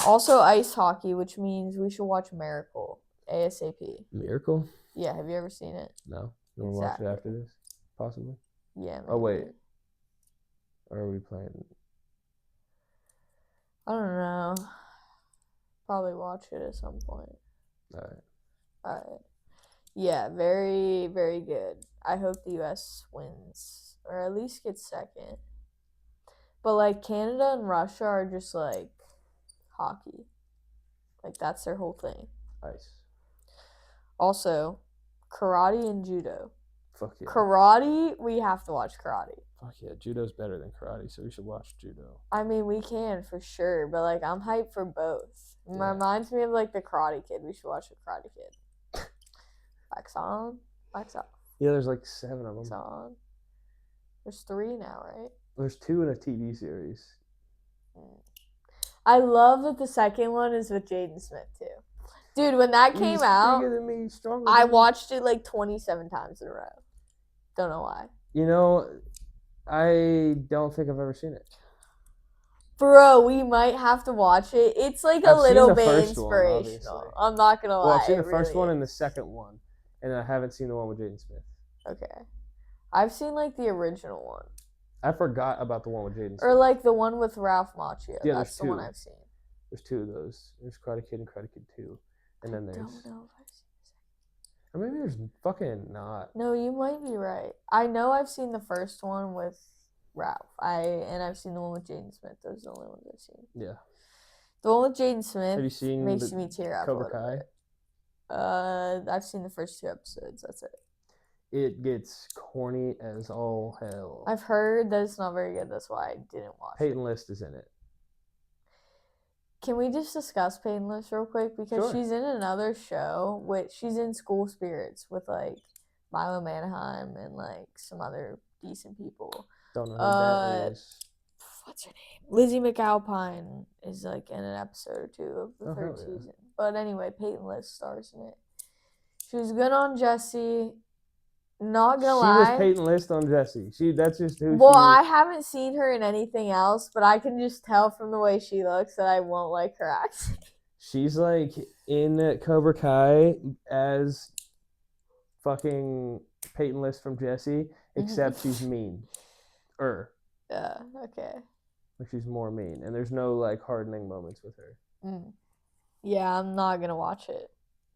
Also ice hockey, which means we should watch Miracle ASAP. Miracle? Yeah, have you ever seen it? No. You want to watch it after this? Possibly? Yeah, maybe. Oh, wait. Or are we playing? I don't know. Probably watch it at some point. Alright. Yeah, very, very good. I hope the U.S. wins, or at least gets second. But, like, Canada and Russia are just, like, hockey. Like, that's their whole thing. Nice. Also, karate and judo. Fuck yeah. Karate, we have to watch karate. Fuck yeah. Judo's better than karate, so we should watch judo. I mean, we can for sure, but, like, I'm hyped for both. It reminds me of, like, the Karate Kid. We should watch the Karate Kid. Wax on, wax off. Yeah, there's like 7 of them. Wax on. There's 3 now, right? There's 2 in a TV series. I love that the second one is with Jaden Smith, too. Dude, when that came out, bigger than me, stronger I than me. watched it like 27 times in a row. Don't know why. You know, I don't think I've ever seen it. Bro, we might have to watch it. It's like a little bit inspirational. I'm not going to lie. Well, I've seen the first one and the second one, and I haven't seen the one with Jaden Smith. Okay. I've seen like the original one. I forgot about the one with Jaden Smith. Or like the one with Ralph Macchio. Yeah, that's the one I've seen. There's 2 of those. There's Karate Kid and Karate Kid 2. And then there's... I don't know if I've seen the second. Or maybe there's fucking not. No, you might be right. I know I've seen the first one with Ralph. And I've seen the one with Jaden Smith. Those are the only ones I've seen. Yeah. The one with Jaden Smith Have you seen makes me tear up. Cobra Kai? I've seen the first 2 episodes. That's it. It gets corny as all hell. I've heard that it's not very good. That's why I didn't watch it. Peyton List is in it. Can we just discuss Peyton List real quick? Because she's in another show. She's in School Spirits with, like, Milo Manheim and, like, some other decent people. Don't know who that is. What's her name? Lizzie McAlpine is, like, in an episode or 2 of the 3rd season. But anyway, Peyton List stars in it. She was good on Jessie. Not gonna lie. She was Peyton List on Jessie. That's just who Well, I haven't seen her in anything else, but I can just tell from the way she looks that I won't like her accent. She's like in Cobra Kai as fucking Peyton List from Jessie, except she's mean. Yeah, okay. Like she's more mean, and there's no like hardening moments with her. Yeah, I'm not gonna watch it.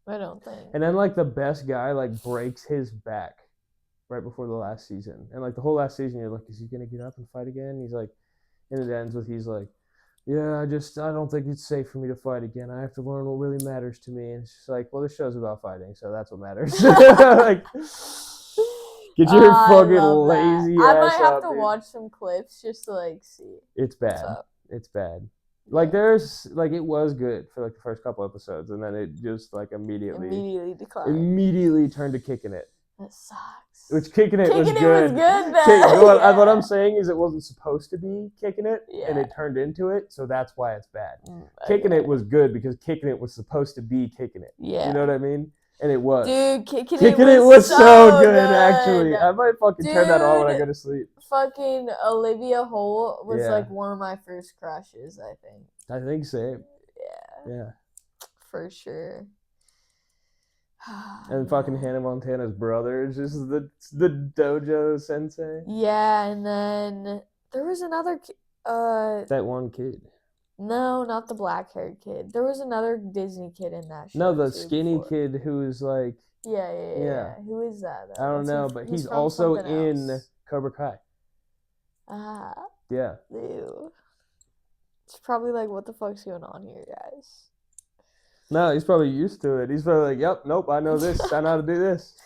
I don't think. And then like the best guy like breaks his back right before the last season. And like the whole last season you're like, is he gonna get up and fight again? He's like, and it ends with he's like, yeah, I don't think it's safe for me to fight again. I have to learn what really matters to me. And it's just like, well, this show's about fighting, so that's what matters. Like, get your fucking lazy ass I might have to dude. watch some clips just to like see. It's bad. It's bad. Like there's like it was good for like the first couple episodes, and then it just like immediately declined. Immediately turned to Kicking It. That sucks. Which Kicking It was good. Was good then. What I'm saying is it wasn't supposed to be Kicking It, and it turned into it, so that's why it's bad. Kicking It was good because Kicking It was supposed to be Kicking It. Yeah. You know what I mean? And it was. Dude, Kicking It was so good, actually. I might fucking turn that on when I go to sleep. Fucking Olivia Holt was like one of my first crushes, I think. I think same. Yeah. For sure. And fucking Hannah Montana's brother is just the dojo sensei. Yeah, and then there was another that one kid. No, not the black-haired kid. There was another Disney kid in that show. No, the skinny kid who's like... Yeah. Who is that? I don't know, but he's also in Cobra Kai. Ah. Yeah. Ew. It's probably like, what the fuck's going on here, guys? No, he's probably used to it. He's probably like, yep, nope, I know this. I know how to do this.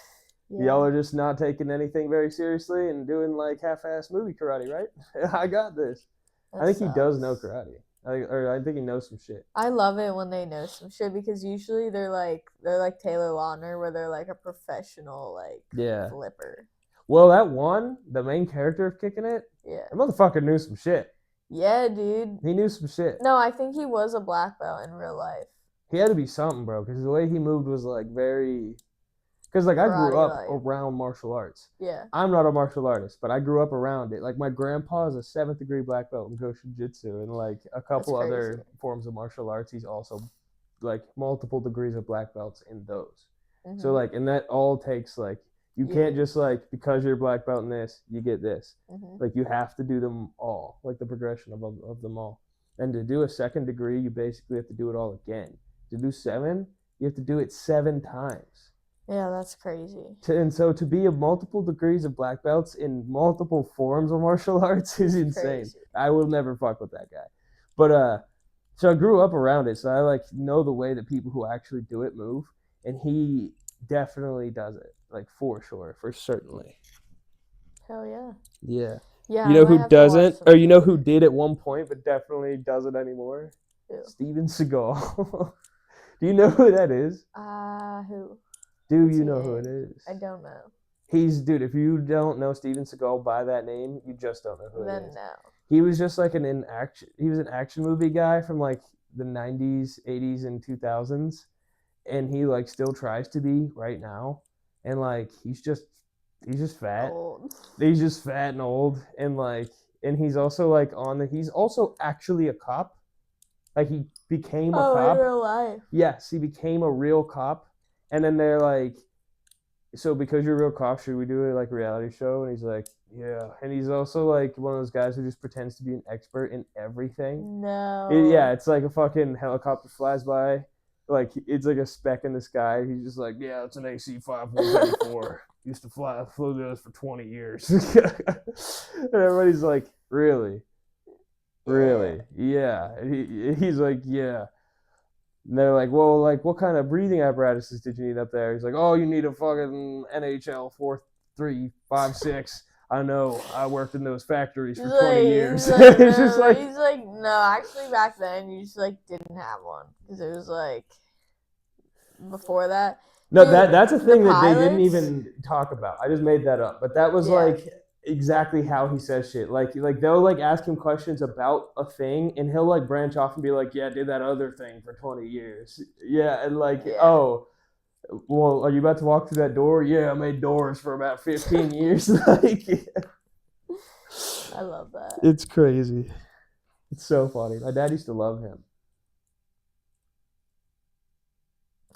Yeah. Y'all are just not taking anything very seriously and doing like half-ass movie karate, right? I got this. I think he does know karate. I think he knows some shit. I love it when they know some shit because usually they're like Taylor Lautner, where they're like a professional flipper. Well, the main character of Kicking It, Yeah. that motherfucker knew some shit. Yeah, dude. He knew some shit. No, I think he was a black belt in real life. He had to be something, bro, because the way he moved was like very. Because like I grew up around martial arts. Yeah. I'm not a martial artist, but I grew up around it. Like my grandpa is a 7th degree black belt in Koshin Jitsu and like a couple other forms of martial arts. He's also like multiple degrees of black belts in those. Mm-hmm. So like, and that all takes like, you can't just like, because you're a black belt in this, you get this. Mm-hmm. Like you have to do them all, like the progression of them all. And to do a 2nd degree, you basically have to do it all again. To do 7, you have to do it 7 times. Yeah, that's crazy. And so to be of multiple degrees of black belts in multiple forms of martial arts is insane. Crazy. I will never fuck with that guy. But so I grew up around it, so I like know the way that people who actually do it move, and he definitely does it, like for sure, for certainly. Hell yeah. Yeah. Yeah. You know who doesn't, or you know who did at one point but definitely doesn't anymore? Who? Steven Seagal. Do you know who that is? Who? Do you know who it is? I don't know. Dude, if you don't know Steven Seagal by that name, you just don't know who it is. No. He was just like an action movie guy from like the 90s, 80s, and 2000s. And he like still tries to be right now. And like he's just fat. Old. He's just fat and old. And he's also like he's also actually a cop. Like he became a cop. In real life. Yes, he became a real cop. And then they're like, so because you're a real cop, should we do a like reality show? And he's like, yeah. And he's also like one of those guys who just pretends to be an expert in everything. No. It's like a fucking helicopter flies by. Like it's like a speck in the sky. He's just like, yeah, it's an AC-5134. Used to flew those for 20 years. And everybody's like, really? Really? Yeah. And he's like, yeah. And they're like, well, like, what kind of breathing apparatuses did you need up there? He's like, oh, you need a fucking NHL 4356. I know. I worked in those factories for 20 years. He's like, no, actually back then you just like didn't have one because it was like before that. No, that's a thing that they didn't even talk about. I just made that up, but that was like exactly how he says shit. Like they'll like ask him questions about a thing, and he'll like branch off and be like, "Yeah, I did that other thing for 20 years." Yeah, and like, oh, well, are you about to walk through that door? Yeah, I made doors for about 15 years. Like, I love that. It's crazy. It's so funny. My dad used to love him.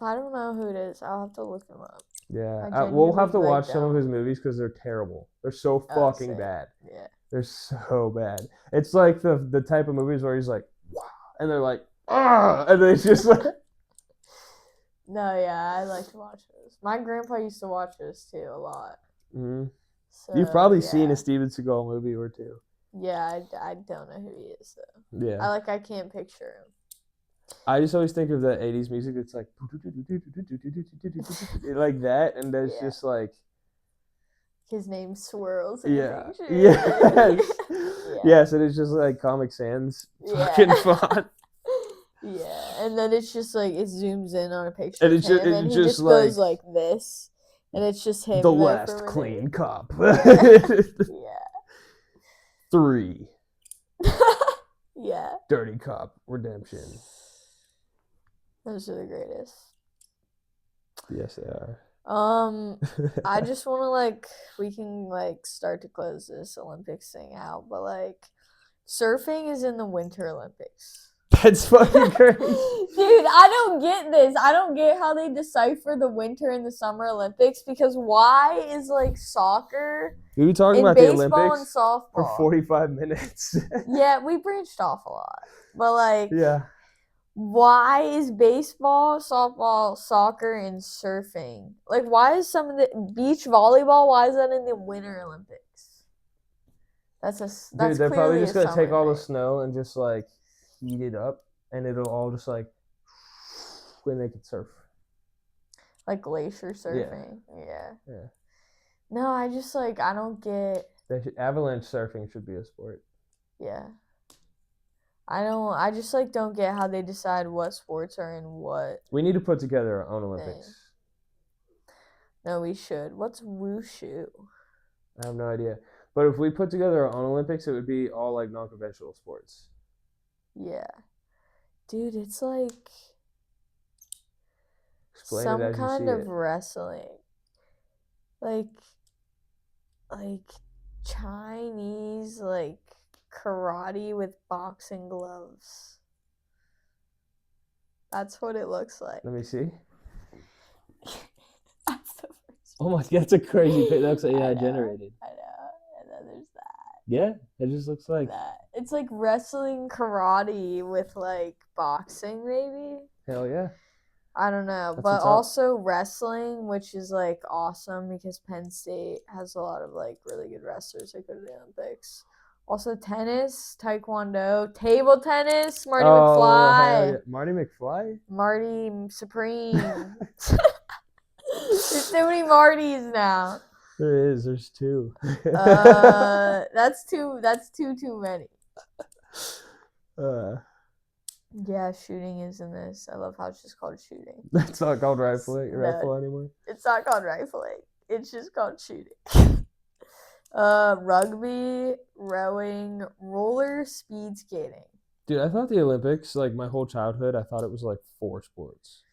I don't know who it is. I'll have to look him up. Yeah, we'll have to watch some of his movies because they're terrible. They're so fucking bad. Yeah, they're so bad. It's like the type of movies where he's like, wow, and they're like, ah, and then it's just like. No, yeah, I like to watch those. My grandpa used to watch those too a lot. Mm-hmm. So, you've probably seen a Steven Seagal movie or two. Yeah, I don't know who he is though. Yeah, I can't picture him. I just always think of the 80s music that's like like that, and there's just like his name swirls. Yes. Yeah. Yes, and it's just like Comic Sans fucking font. Yeah, and then it's just like it zooms in on a picture and of him, and he just goes like this, and it's just him. The last clean cop. Yeah. 3. Yeah. Dirty Cop Redemption. Those are the greatest. Yes, they are. I just want to we can start to close this Olympics thing out, but surfing is in the Winter Olympics. That's fucking crazy. Dude, I don't get this. I don't get how they decipher the Winter and the Summer Olympics because why is soccer we were talking about the Olympics and softball for 45 minutes. Yeah, we branched off a lot. But yeah. Why is baseball, softball, soccer, and surfing? Why is some of the beach volleyball? Why is that in the Winter Olympics? Dude, they're probably just gonna take all the snow and just heat it up, and it'll all just when they can surf. Glacier surfing. Yeah. No, I just I don't get. Avalanche surfing should be a sport. Yeah. I just don't get how they decide what sports are in what. We need to put together our own Olympics. Thing. No, we should. What's wushu? I have no idea. But if we put together our own Olympics, it would be all non-conventional sports. Yeah. Dude, it's Explain some it as kind of it. wrestling. Like Chinese karate with boxing gloves. That's what it looks like. Let me see. That's the first. Oh my god, that's a crazy picture. That looks like AI generated. I know. And then there's that. Yeah, it just looks like that. It's wrestling karate with boxing maybe. Hell yeah. I don't know, but also wrestling, which is awesome because Penn State has a lot of really good wrestlers that go to the Olympics. Also tennis, taekwondo, table tennis, Marty McFly. Yeah. Marty McFly? Marty Supreme. There's too many Martys now. There is. There's two. That's too many. Yeah, shooting is in this. I love how it's just called shooting. It's not called rifle anymore? It's not called rifling. It's just called shooting. Rugby, rowing, roller speed skating. Dude, I thought the Olympics, my whole childhood, I thought it was 4 sports.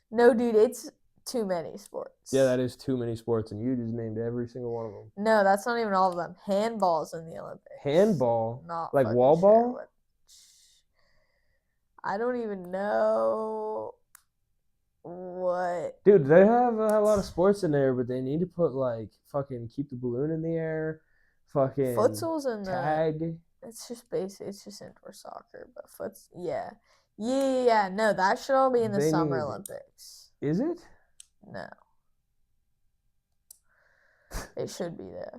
No, dude, it's too many sports. Yeah, that is too many sports, and you just named every single one of them. No, that's not even all of them. Handball's in the Olympics. Handball? Not wall ball? Sure I don't even know what. Dude, they have a lot of sports in there, but they need to put fucking keep the balloon in the air, fucking futsal's in tag. It's just basic. It's just indoor soccer, but yeah. No, that should all be in the Summer Olympics. Is it? No. It should be there.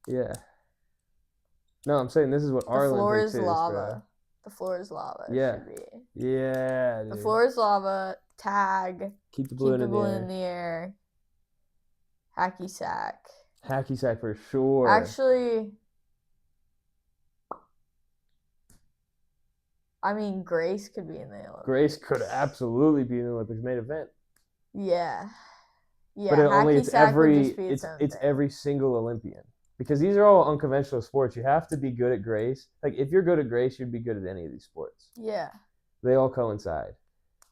Yeah. No, I'm saying this is what our Olympics is. The floor is lava. Bro. The floor is lava. Yeah. Should be. Yeah. Dude. The floor is lava. Tag. Keep the balloon in the air. Hacky sack. Hacky sack for sure. Actually, I mean, Grace could be in the Olympics. Grace could absolutely be in the Olympics main event. Yeah. Yeah. But it's every single Olympian. Because these are all unconventional sports. You have to be good at Grace. If you're good at Grace, you'd be good at any of these sports. Yeah. They all coincide.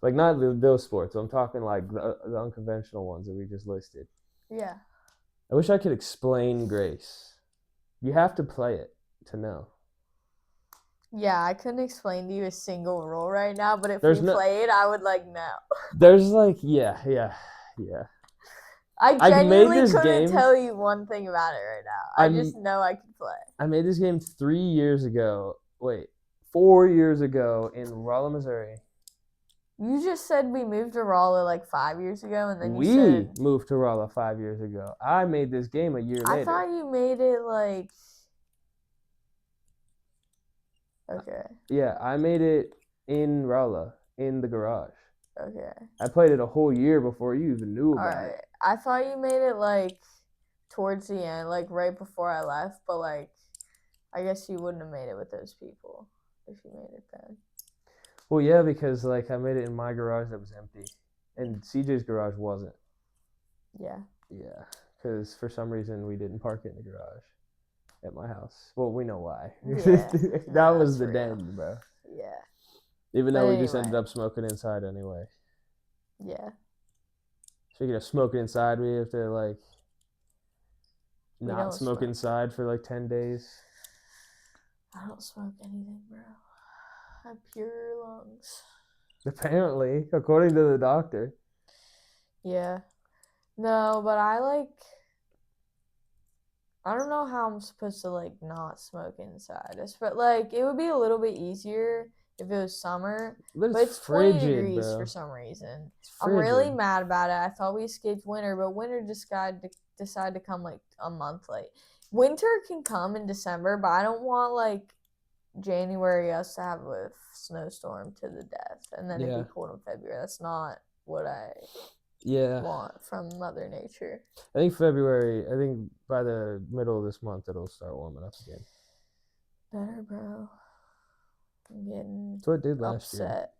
Not those sports. I'm talking the unconventional ones that we just listed. Yeah. I wish I could explain Grace. You have to play it to know. Yeah, I couldn't explain to you a single rule right now, but if we play it, I would know. There's yeah. I genuinely couldn't tell you one thing about it right now. I just know I can play. I made this game 4 years ago in Rolla, Missouri. You just said we moved to Rolla 5 years ago, and then you said... We moved to Rolla 5 years ago. I made this game a year later. I thought you made it Okay. Yeah, I made it in Rolla, in the garage. Okay. I played it a whole year before you even knew about it. I thought you made it towards the end, right before I left, but I guess you wouldn't have made it with those people if you made it then. Well, yeah, because I made it in my garage that was empty, and CJ's garage wasn't. Yeah. Yeah, because for some reason we didn't park it in the garage at my house. Well, we know why. Yeah. That was the den, bro. Yeah. Even though we just ended up smoking inside anyway. Yeah. Speaking of smoking inside, we have to not smoke inside for 10 days. I don't smoke anything, bro. I have pure lungs. Apparently, according to the doctor. Yeah. No, but I don't know how I'm supposed to not smoke inside. But it would be a little bit easier if it was summer, but it's frigid, 20 degrees for some reason. I'm really mad about it. I thought we escaped winter, but winter decided to come a month late. Winter can come in December, but I don't want January us to have a snowstorm to the death, and then it'd be cold in February. That's not what I want from Mother Nature. I think February. I think by the middle of this month it'll start warming up again. Better, bro. I'm getting That's what it did last year. upset.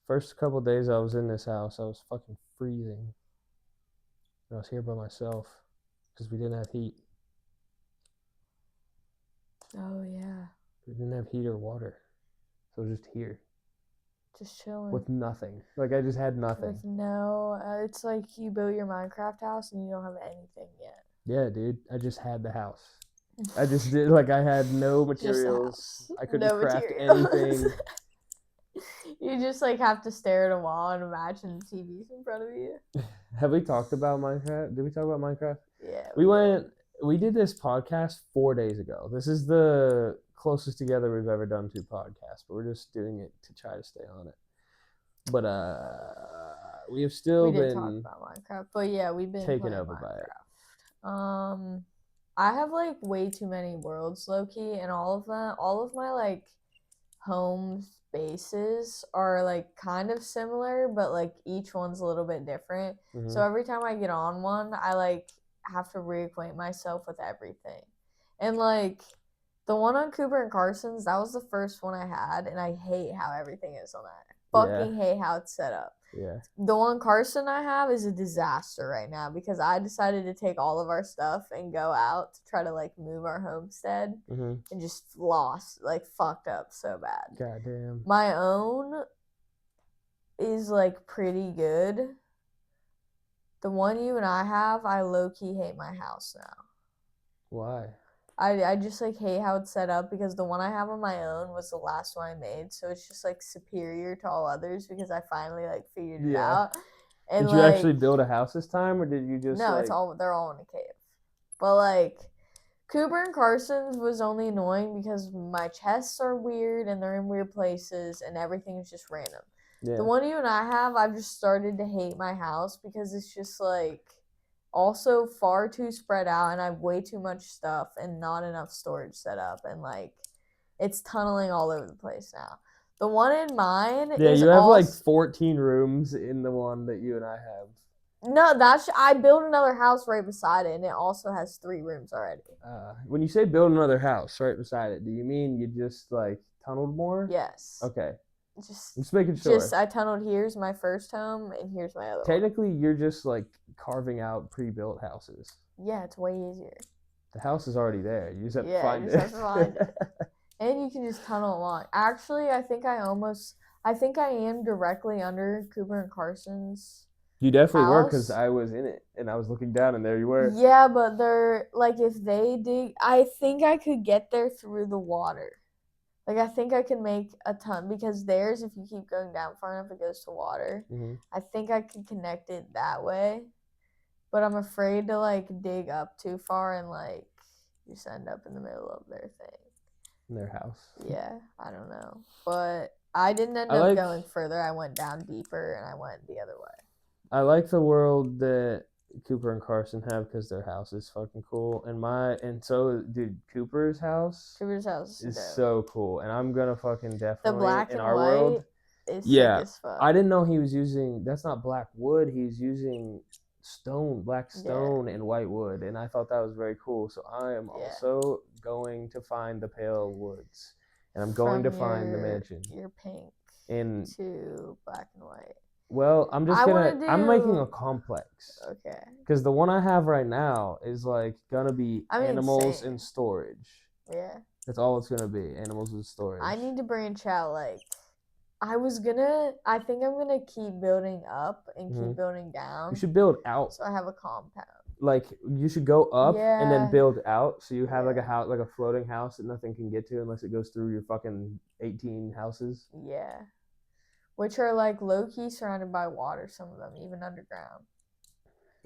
First couple days I was in this house, I was fucking freezing. And I was here by myself because we didn't have heat. Oh yeah. We didn't have heat or water, so I was just here. Just chilling. With nothing. Like, I just had nothing. With no, it's like you built your Minecraft house and you don't have anything yet. Yeah, dude. I just had the house. I just did, like, I had no materials. I couldn't craft anything. You just, like, have to stare at a wall and imagine the TV's in front of you. Have we talked about Minecraft? Did we talk about Minecraft? Yeah. We did this podcast 4 days ago. This is the closest together we've ever done to podcasts, but we're just doing it to try to stay on it. But we have still been talk about Minecraft, but yeah, we've been taken over by it. I have like way too many worlds, low-key, and all of my like home bases are like kind of similar, but like each one's a little bit different. Mm-hmm. So every time I get on one, I like have to reacquaint myself with everything. And like the one on Cooper and Carson's, that was the first one I had, and I hate how everything is on that. Fucking hate how it's set up. Yeah. The one Carson I have is a disaster right now because I decided to take all of our stuff and go out to try to like move our homestead and just fucked up so bad. Goddamn. My own is like pretty good. The one you and I have, I low-key hate my house now. Why? I just like hate how it's set up because the one I have on my own was the last one I made, so it's just like superior to all others because I finally like figured it out. And did you actually build a house this time, or did you just? No, they're all in a cave. But like Cooper and Carson's was only annoying because my chests are weird and they're in weird places and everything is just random. Yeah. The one you and I have, I've just started to hate my house because it's just like also far too spread out and I have way too much stuff and not enough storage set up and like it's tunneling all over the place now. The one in mine is you have like 14 rooms in the one that you and I have. No, I built another house right beside it and it also has 3 rooms already. When you say build another house right beside it, do you mean you just like tunneled more? Yes. Okay. Just making sure. I tunneled here's my first home and here's my other Technically, you're just like carving out pre-built houses. Yeah, it's way easier. The house is already there. You just have to find it. Have to find it. And you can just tunnel along. Actually, I think I am directly under Cooper and Carson's. You definitely were because I was in it and I was looking down and there you were. Yeah, but they're like if they dig, I think I could get there through the water. Like, I think I can make a ton because theirs, if you keep going down far enough, it goes to water. Mm-hmm. I think I could connect it that way. But I'm afraid to, like, dig up too far and, like, just end up in the middle of their thing. In their house. Yeah, I don't know. But I didn't end up going further. I went down deeper and I went the other way. I like the world that Cooper and Carson have because their house is fucking cool, dude, Cooper's house is so cool, and I'm gonna fucking definitely the black in and our white world. Is sick as fuck. I didn't know he was using. That's not black wood. He's using black stone, and white wood, and I thought that was very cool. So I am also going to find the pale woods, and I'm going to find the mansion. Your pink to black and white. Well, I'm making a complex. Okay. Because the one I have right now is like gonna be animals in storage. Yeah. That's all it's gonna be, animals in storage. I need to branch out. Like, I think I'm gonna keep building up and keep building down. You should build out. So I have a compound. Like, you should go up and then build out, so you have like a house, like a floating house that nothing can get to unless it goes through your fucking 18 houses. Yeah. Which are like low-key surrounded by water, some of them, even underground.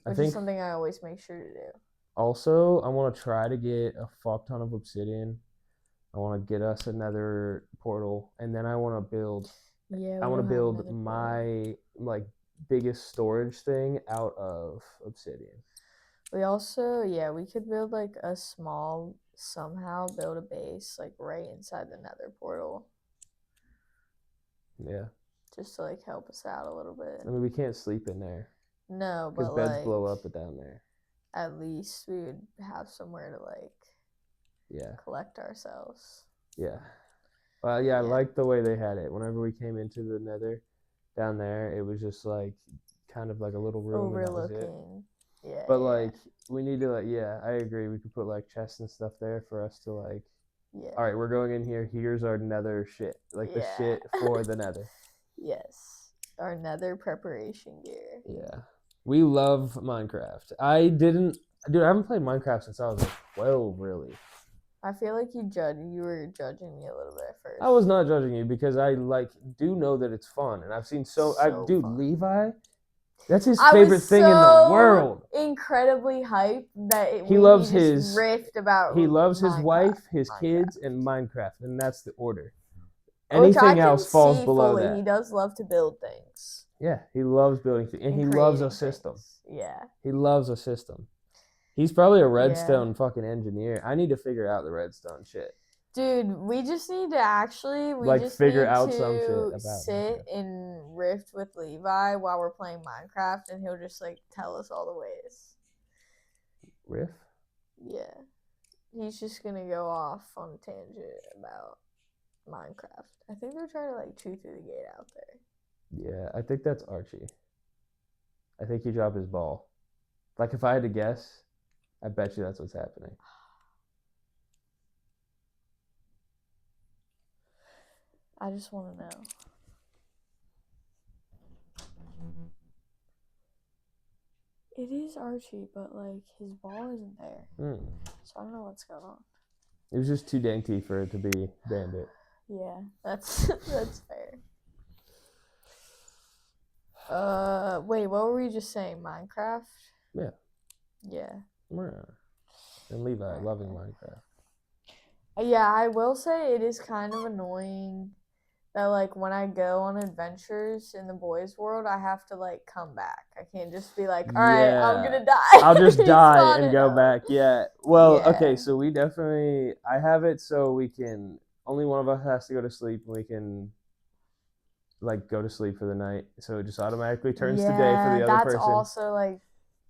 Which is something I always make sure to do. Also, I want to try to get a fuck ton of obsidian. I want to get us another portal, and then I want to build. I want to build my like biggest storage thing out of obsidian. We also, we could build like somehow build a base like right inside the nether portal. Yeah. Just to like help us out a little bit. I mean, we can't sleep in there. No, because but beds like blow up down there. at least we would have somewhere to like collect ourselves. Yeah. Well, yeah, I like the way they had it. Whenever we came into the Nether down there, it was just like kind of like a little room overlooking. And that was it. Yeah. But like we need to like I agree. We could put like chests and stuff there for us to like. Yeah. All right, we're going in here. Here's our Nether shit, like the shit for the Nether. Yes, our Nether preparation gear. Yeah, we love Minecraft. I haven't played Minecraft since I was like 12, really. I feel like you were judging me a little bit at first. I was not judging you because I do know that it's fun, and I've seen fun. Levi, that's his favorite thing in the world. Incredibly hyped that he loves his riffed about. He loves his Minecraft, wife, his kids, and Minecraft, and that's the order. Which Anything else falls below that. He does love to build things. Yeah, he loves building things, and he loves a system. Yeah, he loves a system. He's probably a redstone fucking engineer. I need to figure out the redstone shit. Dude, we just need to actually figure out some shit about sit in Rift with Levi while we're playing Minecraft, and he'll just like tell us all the ways. Rift? Yeah, he's just gonna go off on a tangent about Minecraft. I think they're trying to like chew through the gate out there. Yeah, I think that's Archie. I think he dropped his ball. Like if I had to guess, I bet you that's what's happening. I just want to know. It is Archie, but like his ball isn't there. So I don't know what's going on. It was just too dainty for it to be Bandit. Yeah, that's fair. Wait, what were we just saying? Minecraft? Yeah. Yeah. And Levi loving Minecraft. Yeah, I will say it is kind of annoying that like when I go on adventures in the boys' world, I have to like come back. I can't just be like, all right, I'm gonna die. I'll just die and go back. Yeah. Well, okay, so we definitely I have it so we can only one of us has to go to sleep and we can like go to sleep for the night. So it just automatically turns to day for the other person. That's also like.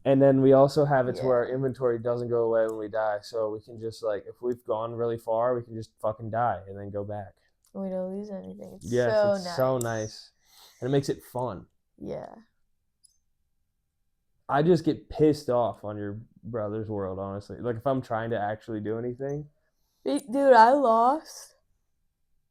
And then we also have it to where our inventory doesn't go away when we die. So we can just like if we've gone really far, we can just fucking die and then go back. We don't lose anything. It's so nice. And it makes it fun. Yeah. I just get pissed off on your brother's world, honestly. Like if I'm trying to actually do anything. Dude, I lost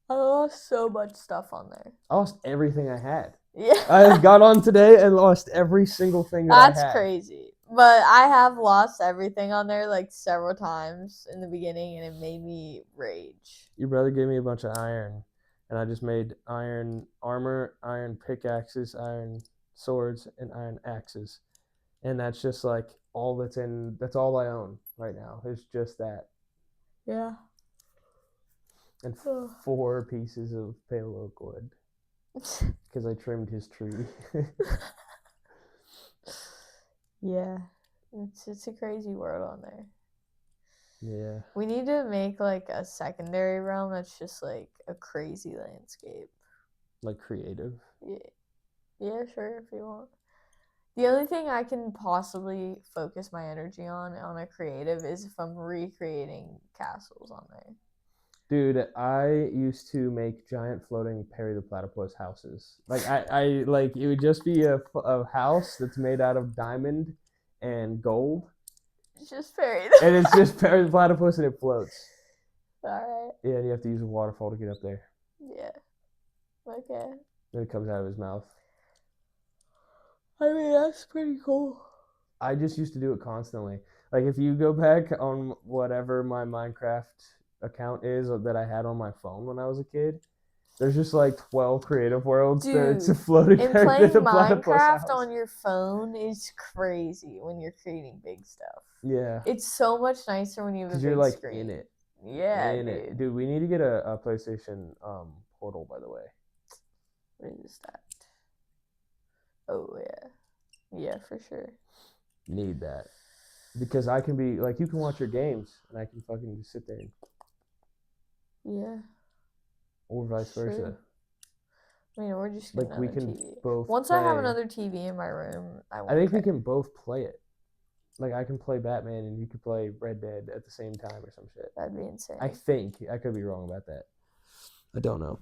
so much stuff on there. I lost everything I had. Yeah. I got on today and lost every single thing that I had. That's crazy. But I have lost everything on there like several times in the beginning, and it made me rage. Your brother gave me a bunch of iron, and I just made iron armor, iron pickaxes, iron swords, and iron axes. And that's just like that's all I own right now. It's just that. Yeah. And 4 pieces of pale oak wood. Because I trimmed his tree. Yeah. It's a crazy world on there. Yeah. We need to make like a secondary realm that's just like a crazy landscape. Like creative? Yeah. Yeah, sure, if you want. The only thing I can possibly focus my energy on a creative is if I'm recreating castles on there. Dude, I used to make giant floating Perry the Platypus houses. Like I like it would just be a house that's made out of diamond and gold. It's just Perry. And it's just Perry the Platypus and it floats. All right. Yeah, and you have to use a waterfall to get up there. Yeah. Okay. Then it comes out of his mouth. I mean, that's pretty cool. I just used to do it constantly. Like if you go back on whatever my Minecraft account is that I had on my phone when I was a kid, there's just like 12 creative worlds. Dude, it's a floating and playing Minecraft on your phone is crazy when you're creating big stuff. Yeah, it's so much nicer when you have a big you're like screen. in it. Yeah, dude. We need to get a PlayStation Portal, by the way. What is that? Oh yeah, for sure. Need that because I can be like you can watch your games and I can fucking just sit there. Yeah. Or vice versa. I mean, we're just Like getting we another can TV. both Once play. I have another TV in my room, I won't I think care. we can both play it. Like I can play Batman and you could play Red Dead at the same time or some shit. That'd be insane. I think. I could be wrong about that. I don't know.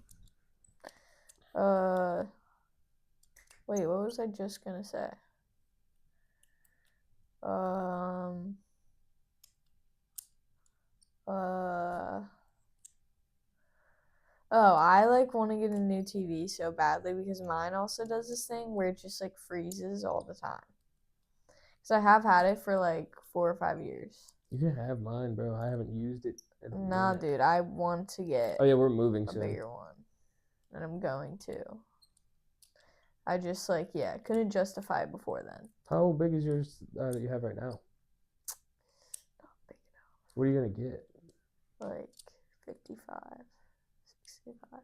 Wait, what was I just gonna say? Oh, I like want to get a new TV so badly because mine also does this thing where it just like freezes all the time. Because I have had it for like 4 or 5 years. You can have mine, bro. I haven't used it. Nah, dude, I want to get Oh yeah, we're moving a soon. bigger one. And I'm going to. I just like, yeah, couldn't justify it before then. How big is yours that you have right now? Not big enough. What are you going to get? Like 55, 65.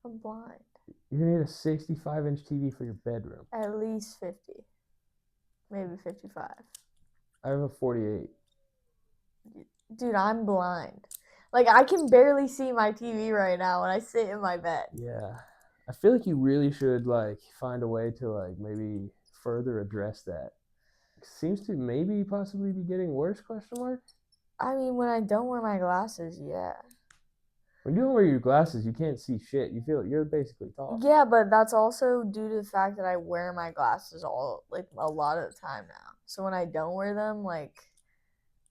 I'm blind. You're going to need a 65-inch TV for your bedroom. At least 50. Maybe 55. I have a 48. Dude, I'm blind. Like, I can barely see my TV right now when I sit in my bed. Yeah. I feel like you really should, like, find a way to, like, maybe further address that. It seems to maybe possibly be getting worse, question mark? I mean, when I don't wear my glasses, yeah. When you don't wear your glasses, you can't see shit. You feel you're basically talking. Yeah, but that's also due to the fact that I wear my glasses a lot of the time now. So when I don't wear them, like,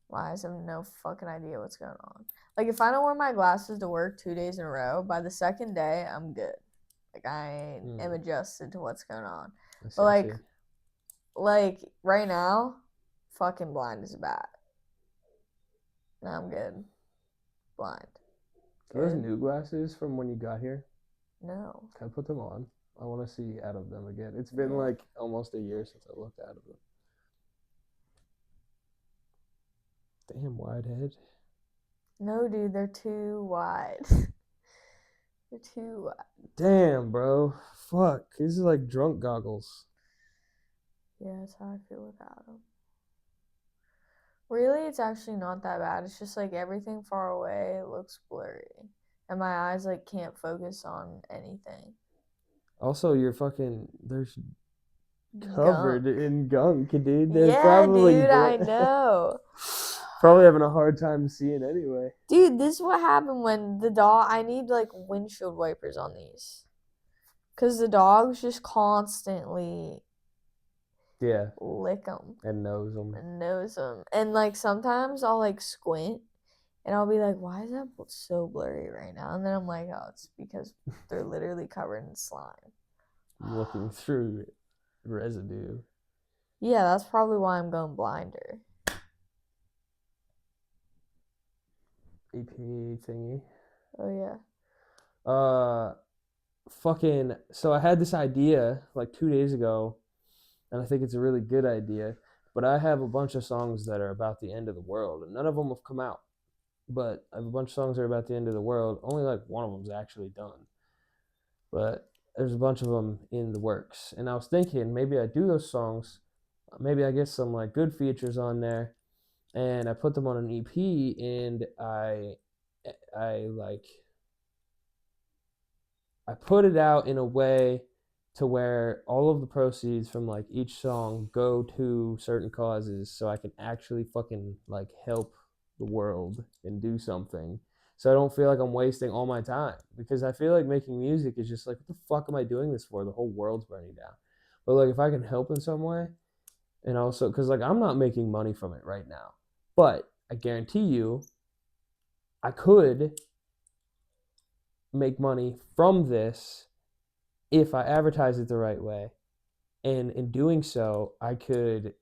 my eyes have no fucking idea what's going on. Like, if I don't wear my glasses to work 2 days in a row, by the second day, I'm good. Like, I am adjusted to what's going on. But, like right now, fucking blind as a bat. Now I'm good. Blind. Are those new glasses from when you got here? No. Can I put them on? I want to see out of them again. It's been like almost a year since I looked out of them. Damn, wide head. No, dude, they're too wide. They're too wide. Damn, bro. Fuck. These are like drunk goggles. Yeah, that's how I feel without them. Really, it's actually not that bad. It's just like everything far away looks blurry. And my eyes like can't focus on anything. Also, you're fucking there's covered in gunk, dude. They're probably dude, I know. Probably having a hard time seeing anyway. Dude, this is what happened when the dog. I need like windshield wipers on these, cause the dogs just constantly. Yeah. Lick them. And nose them. And like sometimes I'll like squint, and I'll be like, "Why is that so blurry right now?" And then I'm like, "Oh, it's because they're literally covered in slime." Looking through residue. Yeah, that's probably why I'm going blinder. EP thingy. Oh yeah. Fucking. So I had this idea like 2 days ago, and I think it's a really good idea. But I have a bunch of songs that are about the end of the world, and none of them have come out. But I have a bunch of songs that are about the end of the world. Only like one of them's actually done. But there's a bunch of them in the works. And I was thinking maybe I do those songs. Maybe I get some like good features on there. And I put them on an EP, and I put it out in a way to where all of the proceeds from like each song go to certain causes, so I can actually fucking like help the world and do something. So I don't feel like I'm wasting all my time, because I feel like making music is just like, what the fuck am I doing this for? The whole world's burning down. But like if I can help in some way, and also because like I'm not making money from it right now, but I guarantee you I could make money from this if I advertise it the right way. And in doing so, I could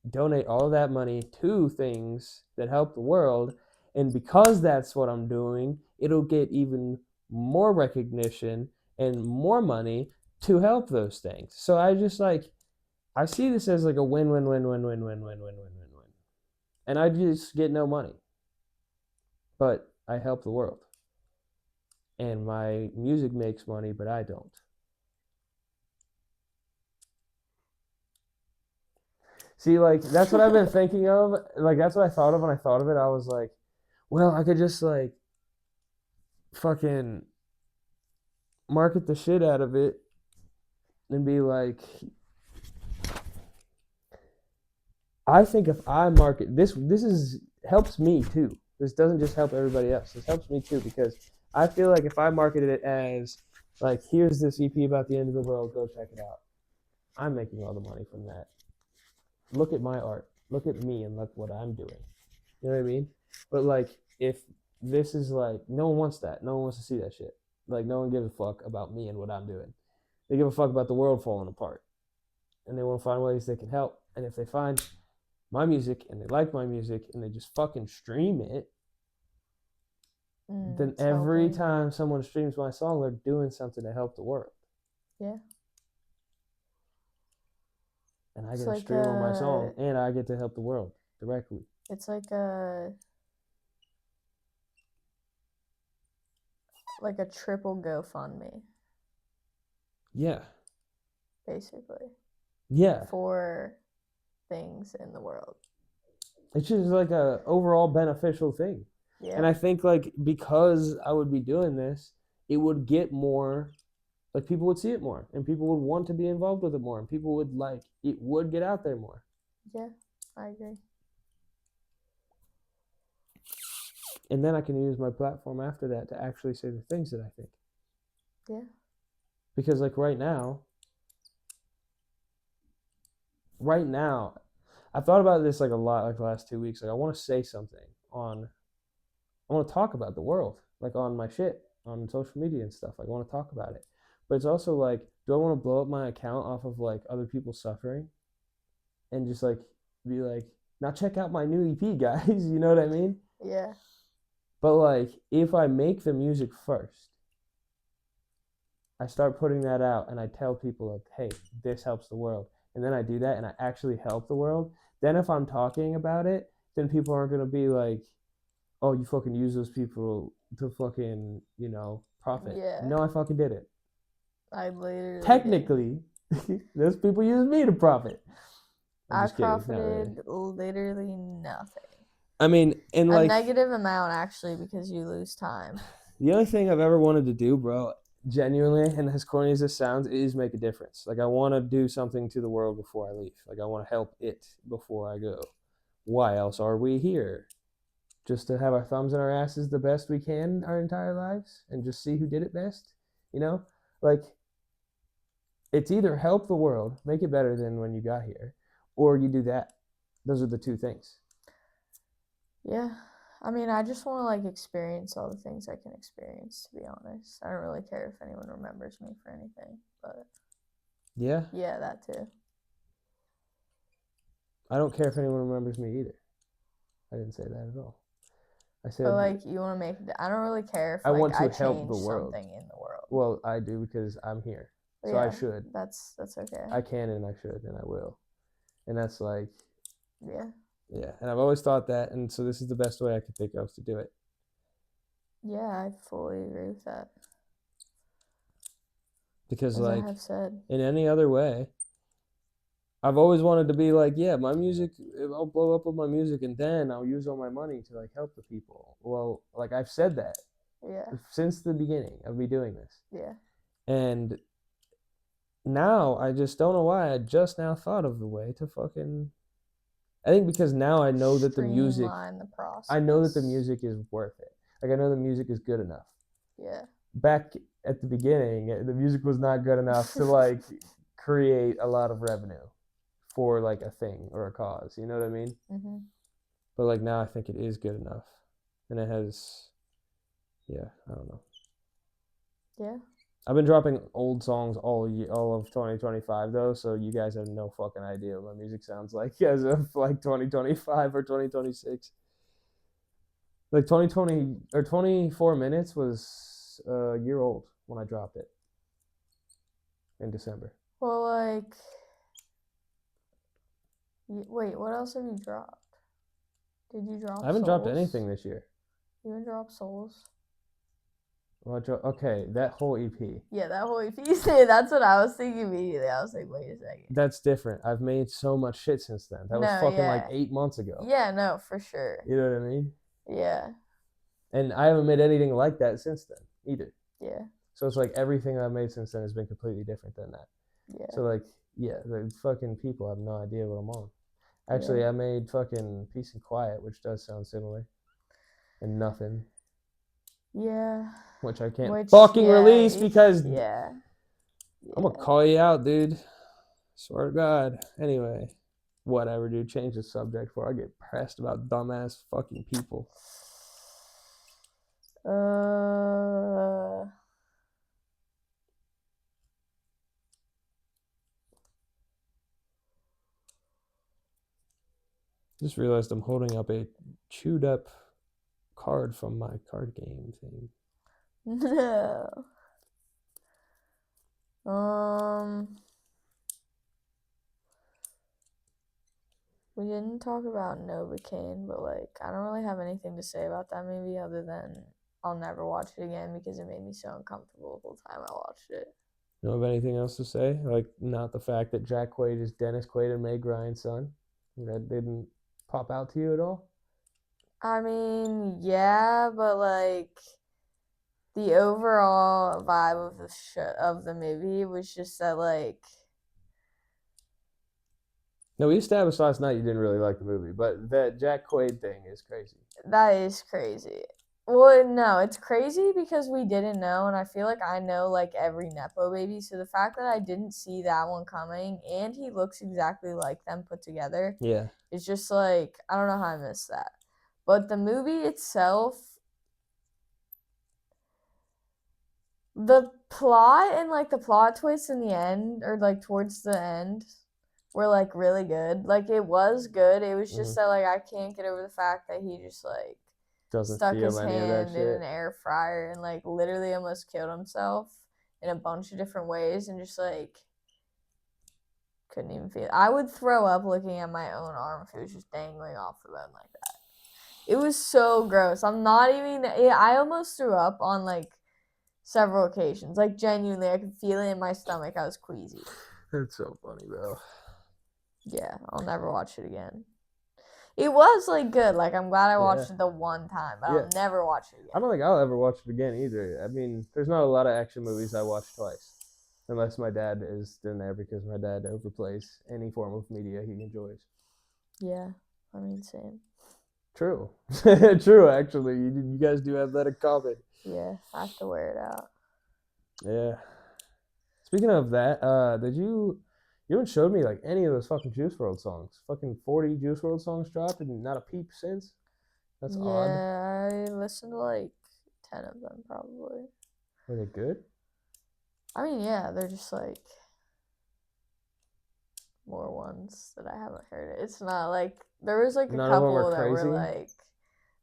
donate all of that money to things that help the world. And because that's what I'm doing, it'll get even more recognition and more money to help those things. So I just like, I see this as like a win-win-win-win-win-win-win-win-win-win. And I just get no money. But I help the world. And my music makes money, but I don't. See, like, that's what I've been thinking of. Like, that's what I thought of when I thought of it. I was like, well, I could just, like, fucking market the shit out of it and be like, I think if I market this helps me too. This doesn't just help everybody else. This helps me too, because I feel like if I marketed it as like, here's this EP about the end of the world, go check it out, I'm making all the money from that. Look at my art. Look at me and look what I'm doing. You know what I mean? But like, if this is like, no one wants that. No one wants to see that shit. Like, no one gives a fuck about me and what I'm doing. They give a fuck about the world falling apart. And they want to find ways they can help. And if they find my music and they like my music and they just fucking stream it, then every time someone streams my song, they're doing something to help the world. Yeah. And I get to stream on my song, and I get to help the world directly. It's like a triple GoFundMe. Yeah. Basically. Yeah. For things in the world. It's just like a overall beneficial thing. Yeah. And I think like, because I would be doing this, it would get more, like, people would see it more, and people would want to be involved with it more, and people would like, it would get out there more. Yeah, I agree. And then I can use my platform after that to actually say the things that I think. Yeah. Because like right now, I've thought about this like a lot, like the last 2 weeks. Like, I want to say something I want to talk about the world, like on my shit, on social media and stuff. Like, I want to talk about it. But it's also like, do I want to blow up my account off of like other people suffering and just like be like, now check out my new EP, guys? You know what I mean? Yeah. But like, if I make the music first, I start putting that out and I tell people like, hey, this helps the world. And then I do that and I actually help the world. Then if I'm talking about it, then people aren't going to be like, oh, you fucking use those people to fucking, you know, profit. Yeah. No, I fucking did it. I literally technically those people use me to profit. I profited literally nothing. I mean, in like a negative amount actually, because you lose time. The only thing I've ever wanted to do, bro, genuinely, and as corny as this sounds, is make a difference. Like, I want to do something to the world before I leave. Like, I want to help it before I go. Why else are we here? Just to have our thumbs in our asses the best we can our entire lives and just see who did it best? You know? Like, it's either help the world, make it better than when you got here, or you do that. Those are the two things. Yeah. I mean, I just want to like experience all the things I can experience, to be honest. I don't really care if anyone remembers me for anything, but yeah, that too. I don't care if anyone remembers me either. I didn't say that at all. I said, but like, you want to make, I don't really care if I like, want to I help the world. Something in the world. Well, I do, because I'm here, so yeah, I should. That's okay. I can and I should and I will, and that's like, yeah. Yeah, and I've always thought that, and so this is the best way I could think of to do it. Yeah, I fully agree with that. Because, like, I have said, in any other way, I've always wanted to be like, yeah, my music, I'll blow up with my music, and then I'll use all my money to, like, help the people. Well, like, I've said that. Yeah. Since the beginning of me doing this. Yeah. And now, I just don't know why I just now thought of the way to fucking... I think because now I know that the music, I know that the music is worth it. Like, I know the music is good enough. Yeah. Back at the beginning, the music was not good enough to like create a lot of revenue for like a thing or a cause. You know what I mean? Mm-hmm. But like now, I think it is good enough, and it has. Yeah, I don't know. Yeah. I've been dropping old songs all of 2025 though, so you guys have no fucking idea what my music sounds like as of like 2025 or 2026. Like 2020 or 24 Minutes was a year old when I dropped it in December. Well, like, wait, what else have you dropped? Did you drop? I haven't dropped anything this year. You haven't dropped Souls? Okay, that whole EP. Yeah, that whole EP. That's what I was thinking immediately. I was like, wait a second. That's different. I've made so much shit since then. That was fucking like 8 months ago. Yeah, no, for sure. You know what I mean? Yeah. And I haven't made anything like that since then either. Yeah. So it's like everything I've made since then has been completely different than that. Yeah. So like, yeah, the fucking people have no idea what I'm on. Actually, Yeah. I made fucking Peace and Quiet, which does sound similar, and Nothing, Yeah. which I can't Which, fucking yeah, release because yeah. I'm gonna call you out, dude. Swear to God. Anyway, whatever, dude. Change the subject before I get pressed about dumbass fucking people. Just realized I'm holding up a chewed up card from my card game thing. No. We didn't talk about Novocaine, but like I don't really have anything to say about that movie other than I'll never watch it again because it made me so uncomfortable the whole time I watched it. You know, have anything else to say? Like, not the fact that Jack Quaid is Dennis Quaid and Meg Ryan's son. That didn't pop out to you at all? I mean, yeah, but like the overall vibe of the movie was just that like. No, we established last night you didn't really like the movie, but that Jack Quaid thing is crazy. That is crazy. Well, no, it's crazy because we didn't know, and I feel like I know like every Nepo baby. So the fact that I didn't see that one coming, and he looks exactly like them put together, Yeah. it's just like I don't know how I missed that. But the movie itself, the plot and like the plot twists in the end, or like towards the end, were like really good. Like it was good. It was just that like I can't get over the fact that he just like Doesn't stuck feel his any of that hand in shit. an air fryer and like literally almost killed himself in a bunch of different ways and just like couldn't even feel it. I would throw up looking at my own arm if it was just dangling off the bone like that. It was so gross. I'm not even. I almost threw up on like several occasions. Like genuinely, I could feel it in my stomach. I was queasy. That's so funny, bro. Yeah, I'll never watch it again. It was like good. Like I'm glad I watched it the one time, but I'll never watch it again. I don't think I'll ever watch it again either. I mean, there's not a lot of action movies I watch twice, unless my dad is in there because my dad overplays any form of media he enjoys. Yeah, I mean, same. True. True, actually. You guys do have that in common. Yeah, I have to wear it out. Yeah. Speaking of that, you haven't showed me like any of those fucking Juice WRLD songs. Fucking 40 Juice WRLD songs dropped and not a peep since. That's odd. Yeah, I listened to like 10 of them probably. Were they good? I mean, yeah, they're just like more ones that I haven't heard. It's not like there was like a None of them couple are that were crazy? like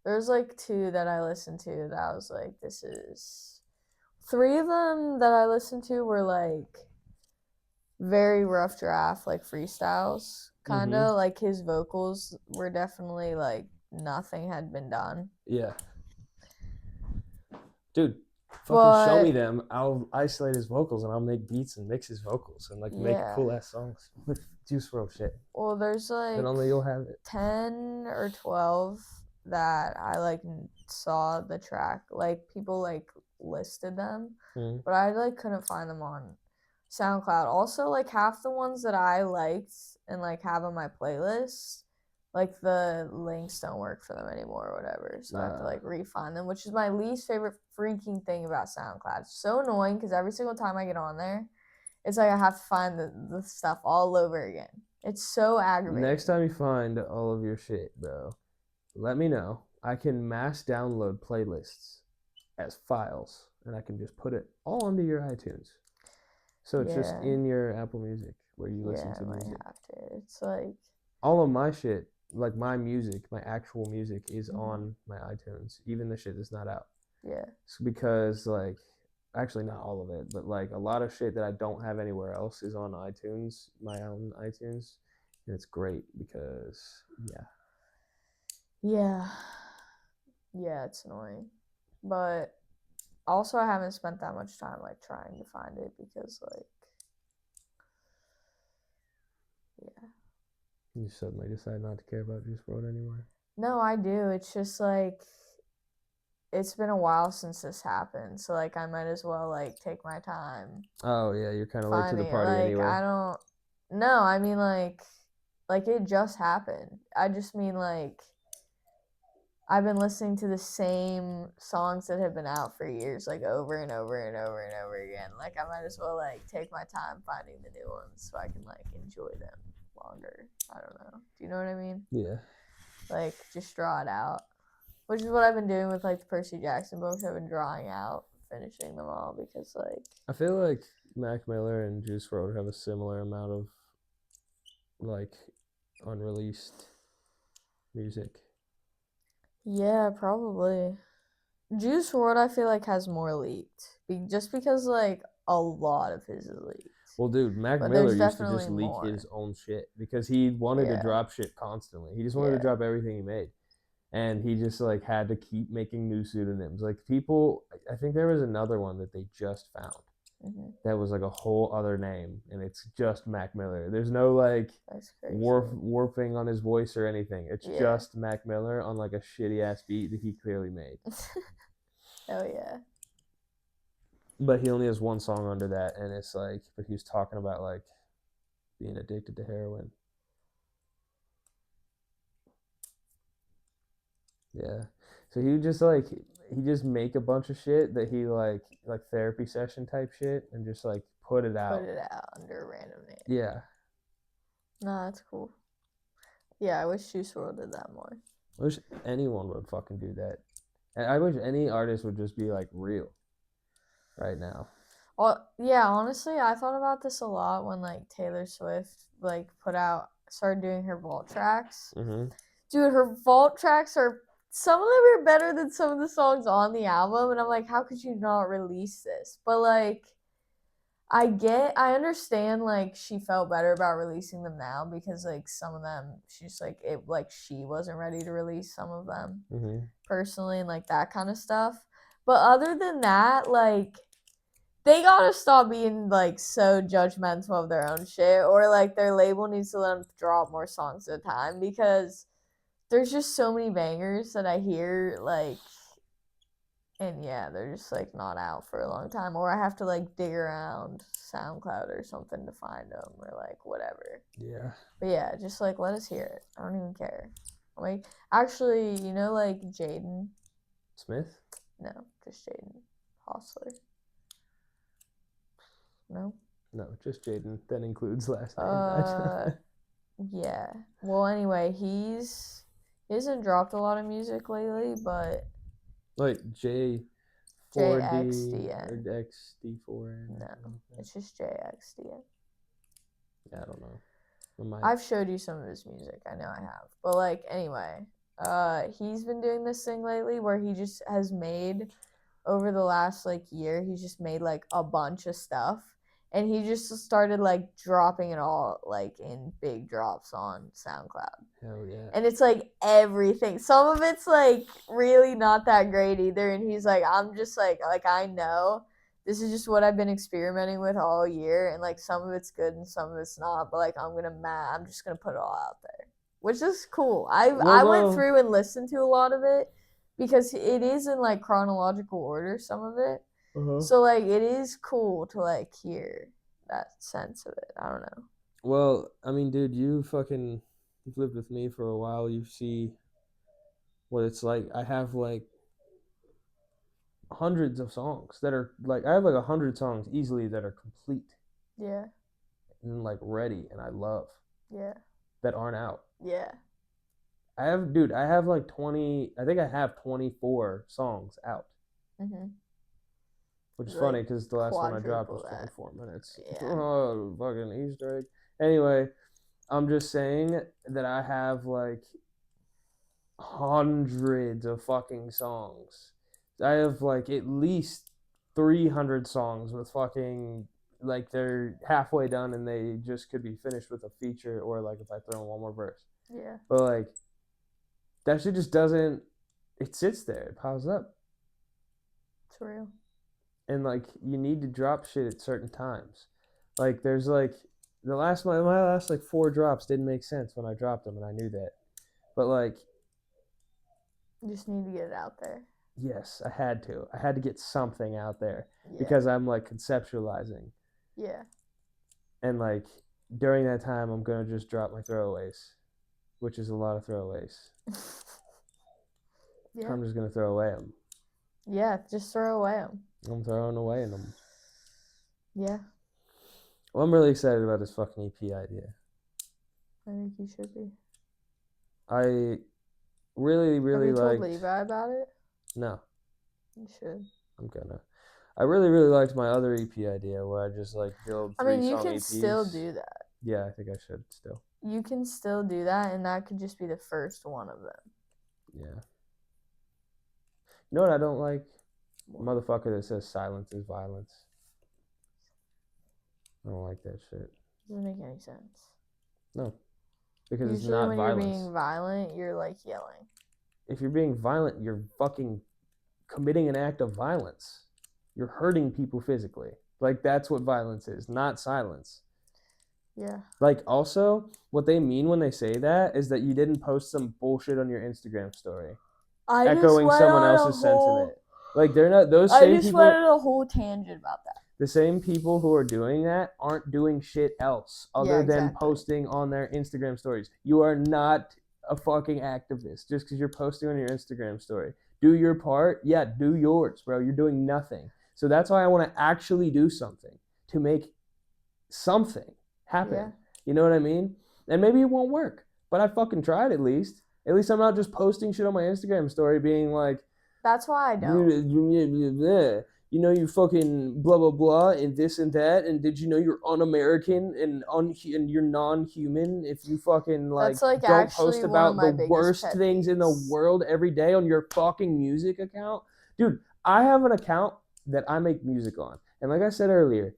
there was like 2 that I listened to that I was like this is 3 of them that I listened to were like very rough draft like freestyles kind of like his vocals were definitely like nothing had been done. Yeah. Dude, fucking show me them. I'll isolate his vocals and I'll make beats and mix his vocals and like make cool ass songs with Juice WRLD shit. Well, there's like then only you'll have it. 10 or 12 that I like saw the track. Like people like listed them, but I like couldn't find them on SoundCloud. Also, like half the ones that I liked and like have on my playlist, like the links don't work for them anymore or whatever. So I have to like re-find them, which is my least favorite freaking thing about SoundCloud. It's so annoying because every single time I get on there, it's like I have to find the stuff all over again. It's so aggravating. Next time you find all of your shit, bro, let me know. I can mass download playlists as files and I can just put it all onto your iTunes. So it's just in your Apple Music where you listen to music. I have to. It's like all of my shit, like my music, my actual music is on my iTunes, even the shit that's not out. Yeah. It's because like actually not all of it, but like a lot of shit that I don't have anywhere else is on iTunes, my own iTunes, and it's great because yeah, it's annoying, but also I haven't spent that much time like trying to find it because like you suddenly decide not to care about Juice WRLD anymore. No, I do. It's just like it's been a while since this happened, so like I might as well like take my time Oh yeah, you're kind of late to the finding it. party Like anyway. I don't. No, I mean like it just happened. I just mean like I've been listening to the same songs that have been out for years, like over and over and over and over again. Like I might as well like take my time finding the new ones so I can like enjoy them longer. I don't know. Do you know what I mean? Yeah. Like just draw it out, which is what I've been doing with like the Percy Jackson books. I've been drawing out, finishing them all because like I feel like Mac Miller and Juice WRLD have a similar amount of like unreleased music. yeah, probably. Juice WRLD I feel like has more leaked, just because like a lot of his is leaked. Well, dude, Mac But Miller there's used to just definitely leak more. his own shit because he wanted to Yeah. drop shit constantly. He just wanted to Yeah. drop everything he made. And he just like had to keep making new pseudonyms. Like people, I think there was another one that they just found that was like a whole other name, and it's just Mac Miller. There's no like That's crazy. warping on his voice or anything. It's just Mac Miller on like a shitty ass beat that he clearly made. Hell yeah. But he only has one song under that, and it's like, but he was talking about like being addicted to heroin. Yeah. So he would just like he just make a bunch of shit that he like therapy session type shit and just like put it out. Put it out under a random name. Yeah. Nah, that's cool. Yeah, I wish Juice WRLD did that more. I wish anyone would fucking do that. And I wish any artist would just be like real right now. Well, yeah, honestly, I thought about this a lot when like Taylor Swift like started doing her vault tracks. Mm-hmm. Dude, her vault tracks some of them are better than some of the songs on the album, and I'm like, how could you not release this? But like I understand like she felt better about releasing them now because like some of them she's like she wasn't ready to release some of them personally and like that kind of stuff. But other than that, like they gotta stop being like so judgmental of their own shit, or like their label needs to let them drop more songs at a time because there's just so many bangers that I hear like. And yeah, they're just like not out for a long time, or I have to like dig around SoundCloud or something to find them, or like whatever. Yeah. But yeah, just like let us hear it. I don't even care. Like actually, you know, like Jaden Smith? No, just Jaden Hostler. No. No, just Jaden. That includes last name. Yeah. Well, anyway, he hasn't dropped a lot of music lately, but like JXDN or XD4N. No, it's just JXDN. Yeah, I don't know. I've showed you some of his music. I know I have. But like anyway, he's been doing this thing lately where he just has made over the last like year, he's just made like a bunch of stuff. And he just started like dropping it all like in big drops on SoundCloud. Hell yeah. And it's like everything. Some of it's like really not that great either. And he's like, I'm just like I know this is just what I've been experimenting with all year. And like some of it's good and some of it's not. But like I'm just gonna put it all out there, which is cool. I went through and listened to a lot of it because it is in like chronological order. Some of it. So like it is cool to like hear that sense of it. I don't know. Well, I mean, dude, you've lived with me for a while. You see what it's like. I have like hundreds of songs that are like I have like 100 songs easily that are complete. Yeah. And like ready and I love. Yeah. That aren't out. Yeah. I have like 20. I think I have 24 songs out. Which is funny because the last one I dropped was 24 minutes. Yeah. Oh, fucking Easter egg. Anyway, I'm just saying that I have like hundreds of fucking songs. I have like at least 300 songs with fucking like they're halfway done and they just could be finished with a feature or like if I throw in one more verse. Yeah. But like that shit just doesn't. It sits there. It piles up. It's real. And like you need to drop shit at certain times. Like there's like my last like 4 drops didn't make sense when I dropped them and I knew that. But like you just need to get it out there. Yes, I had to. I had to get something out there Yeah. because I'm like conceptualizing. Yeah. And like during that time, I'm gonna just drop my throwaways, which is a lot of throwaways. Yeah. I'm just gonna throw away them. Yeah, just throw away them. I'm throwing away them. Yeah. Well, I'm really excited about this fucking EP idea. I think you should be. I really, really Have you told liked. Levi about it? No. You should. I'm gonna. I really, really liked my other EP idea where I just like build 3 you song can EPs. still do that. Yeah, I think I should still. You can still do that, and that could just be the first one of them. Yeah. You know what I don't like? Motherfucker that says silence is violence. I don't like that shit. Doesn't make any sense. No. Because usually it's not when violence. You're being violent, you're like yelling. If you're being violent, you're fucking committing an act of violence. You're hurting people physically. Like, that's what violence is, not silence. Yeah. Like, also, what they mean when they say that is that you didn't post some bullshit on your Instagram story. Echoing someone else's sentiment. Like, they're not, those same people. I just went on a whole tangent about that. The same people who are doing that aren't doing shit else other than posting on their Instagram stories. You are not a fucking activist just because you're posting on your Instagram story. Do your part. Yeah, do yours, bro. You're doing nothing. So that's why I want to actually do something to make something happen. Yeah. You know what I mean? And maybe it won't work, but I fucking tried at least. At least I'm not just posting shit on my Instagram story being like, that's why I don't. You know, you fucking blah, blah, blah, and this and that, and did you know you're un-American and you're non-human if you fucking, like don't post about the worst things in the world every day on your fucking music account? Dude, I have an account that I make music on. And like I said earlier,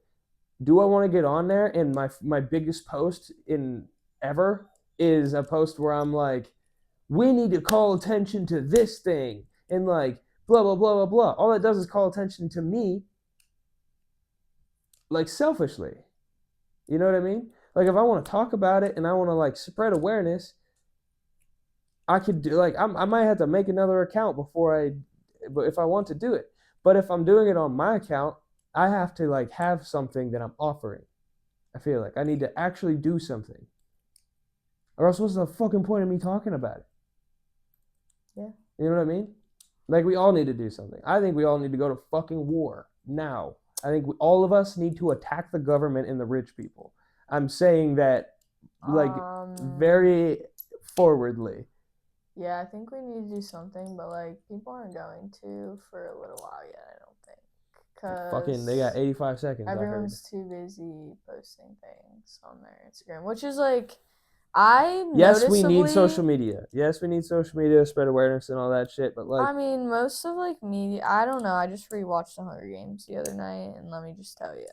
do I want to get on there? And my biggest post in ever is a post where I'm like, we need to call attention to this thing. And like, blah, blah, blah, blah, blah. All that does is call attention to me, like, selfishly. You know what I mean? Like, if I want to talk about it and I want to, like, spread awareness, I could do, like, I might have to make another account but if I want to do it. But if I'm doing it on my account, I have to, like, have something that I'm offering. I feel like I need to actually do something. Or else what's the fucking point of me talking about it? Yeah. You know what I mean? Like, we all need to do something. I think we all need to go to fucking war now. I think all of us need to attack the government and the rich people. I'm saying that, like, very forwardly. Yeah, I think we need to do something, but, like, people aren't going to for a little while yet, I don't think. Fucking, they got 85 seconds. Everyone's too busy posting things on their Instagram, which is, like, yes, we need social media. Yes, we need social media to spread awareness and all that shit. But like, I mean, most of like media, I don't know. I just rewatched The Hunger Games the other night, and let me just tell you,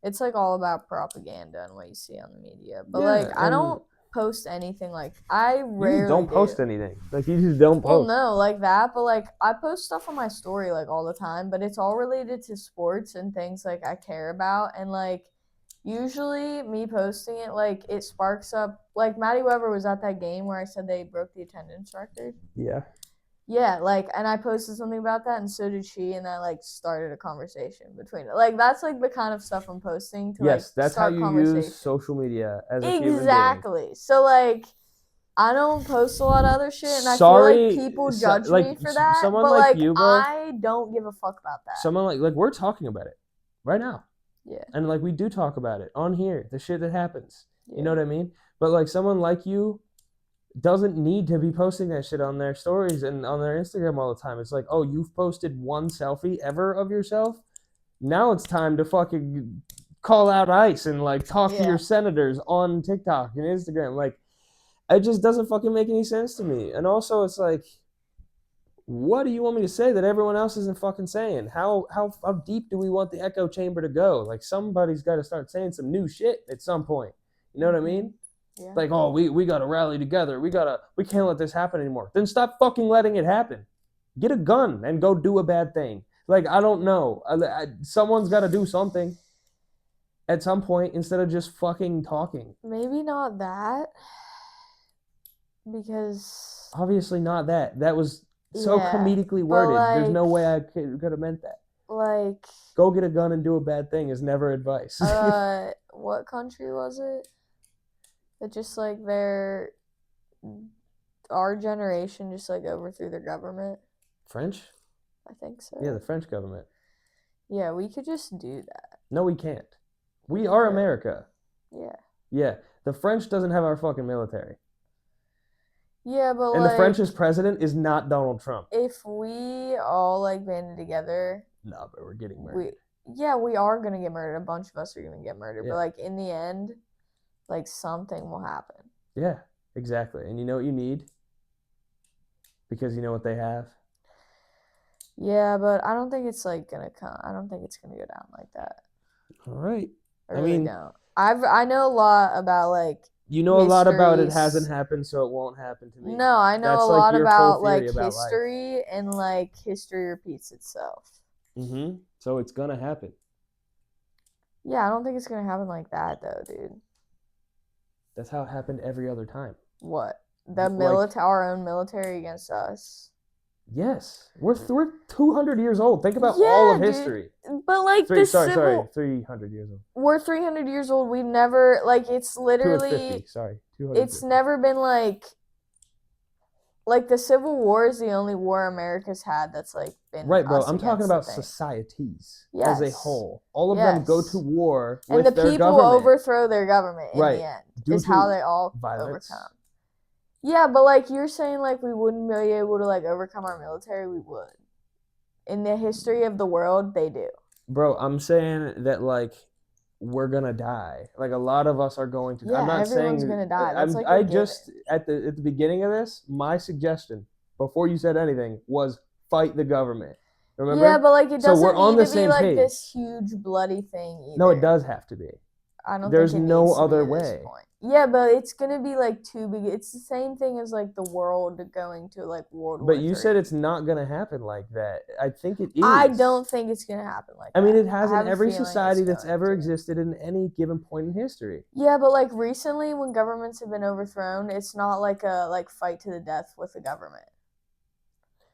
it's like all about propaganda and what you see on the media. But like, I don't post anything. Like, I rarely don't post anything. Like, you just don't post. Well, no, like that. But like, I post stuff on my story like all the time, but it's all related to sports and things like I care about, and like. Usually, me posting it, like, it sparks up... Like, Maddie Weber was at that game where I said they broke the attendance record. Yeah. Yeah, like, and I posted something about that, and so did she, and that, like, started a conversation between it. Like, that's, like, the kind of stuff I'm posting to, yes, that's how you use social media as a human being. Exactly. So, like, I don't post a lot of other shit, and I feel like people judge me for that, someone but, like you, bro, I don't give a fuck about that. Someone like we're talking about it right now. Yeah. And, like, we do talk about it on here, the shit that happens. Yeah. You know what I mean? But, like, someone like you doesn't need to be posting that shit on their stories and on their Instagram all the time. It's like, oh, you've posted one selfie ever of yourself? Now it's time to fucking call out ICE and, like, talk to your senators on TikTok and Instagram. Like, it just doesn't fucking make any sense to me. And also, it's like, what do you want me to say that everyone else isn't fucking saying? How deep do we want the echo chamber to go? Like, somebody's got to start saying some new shit at some point. You know what I mean? Yeah. Like, oh, we got to rally together. We can't let this happen anymore. Then stop fucking letting it happen. Get a gun and go do a bad thing. Like, I don't know. Someone's got to do something at some point instead of just fucking talking. Maybe not that. Because... Obviously not that. That was... so comedically worded. Like, there's no way I could have meant that. Like, go get a gun and do a bad thing is never advice. What country was it? That just like our generation just like overthrew their government. French? I think so. Yeah, the French government. Yeah, we could just do that. No, we can't. We are America. Yeah. Yeah, the French doesn't have our fucking military. Yeah, but and the French's president is not Donald Trump. If we all like banded together, no, but we're getting murdered. We are gonna get murdered. A bunch of us are gonna get murdered. Yeah. But like in the end, like something will happen. Yeah, exactly. And you know what you need? Because you know what they have? Yeah, but I don't think it's like gonna come. I don't think it's gonna go down like that. All right. I really don't. I know a lot about like. You know a lot about it hasn't happened, so it won't happen to me. No, I know a lot about like history and like history repeats itself. Mm-hmm. So it's gonna happen. Yeah, I don't think it's gonna happen like that though, dude. That's how it happened every other time. What? Our own military against us. Yes, we're 200 years old. Think about all of history. But like 300 years old. We're 300 years old. We've never it's literally 250. Sorry, 200. It's never been like the Civil War is the only war America's had that's like been right, bro. I'm talking about societies as a whole. All of them go to war with and their the people overthrow their government in the end. Is how they all overcome. Yeah, but like you're saying, like we wouldn't be able to like overcome our military. We would. In the history of the world, they do. Bro, I'm saying that like we're gonna die. Like a lot of us are going to. Yeah, I'm not everyone's gonna die. That's I just at the beginning of this, my suggestion before you said anything was fight the government. Remember? Yeah, but like it doesn't need to be like this huge bloody thing either. No, it does have to be. I don't. There's no other way. Yeah, but it's gonna be like too big. It's the same thing as like the world going to like World War III. But you said it's not gonna happen like that. I think it is. I don't think it's gonna happen like that. I mean, it has in every society that's ever existed in any given point in history. Yeah, but like recently, when governments have been overthrown, it's not like a fight to the death with the government.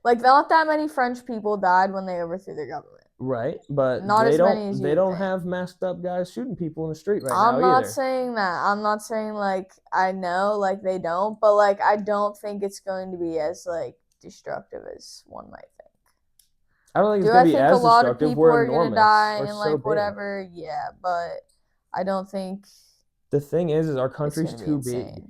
Like not that many French people died when they overthrew their government. Right, but not as many as they don't have masked up guys shooting people in the street now I'm not saying that. I'm not saying like I know like they don't, but like I don't think it's going to be as like destructive as one might think. I don't think it's going to be as destructive. Do I think a lot of people are going to die and like whatever? Yeah, but I don't think. The thing is our country's too big.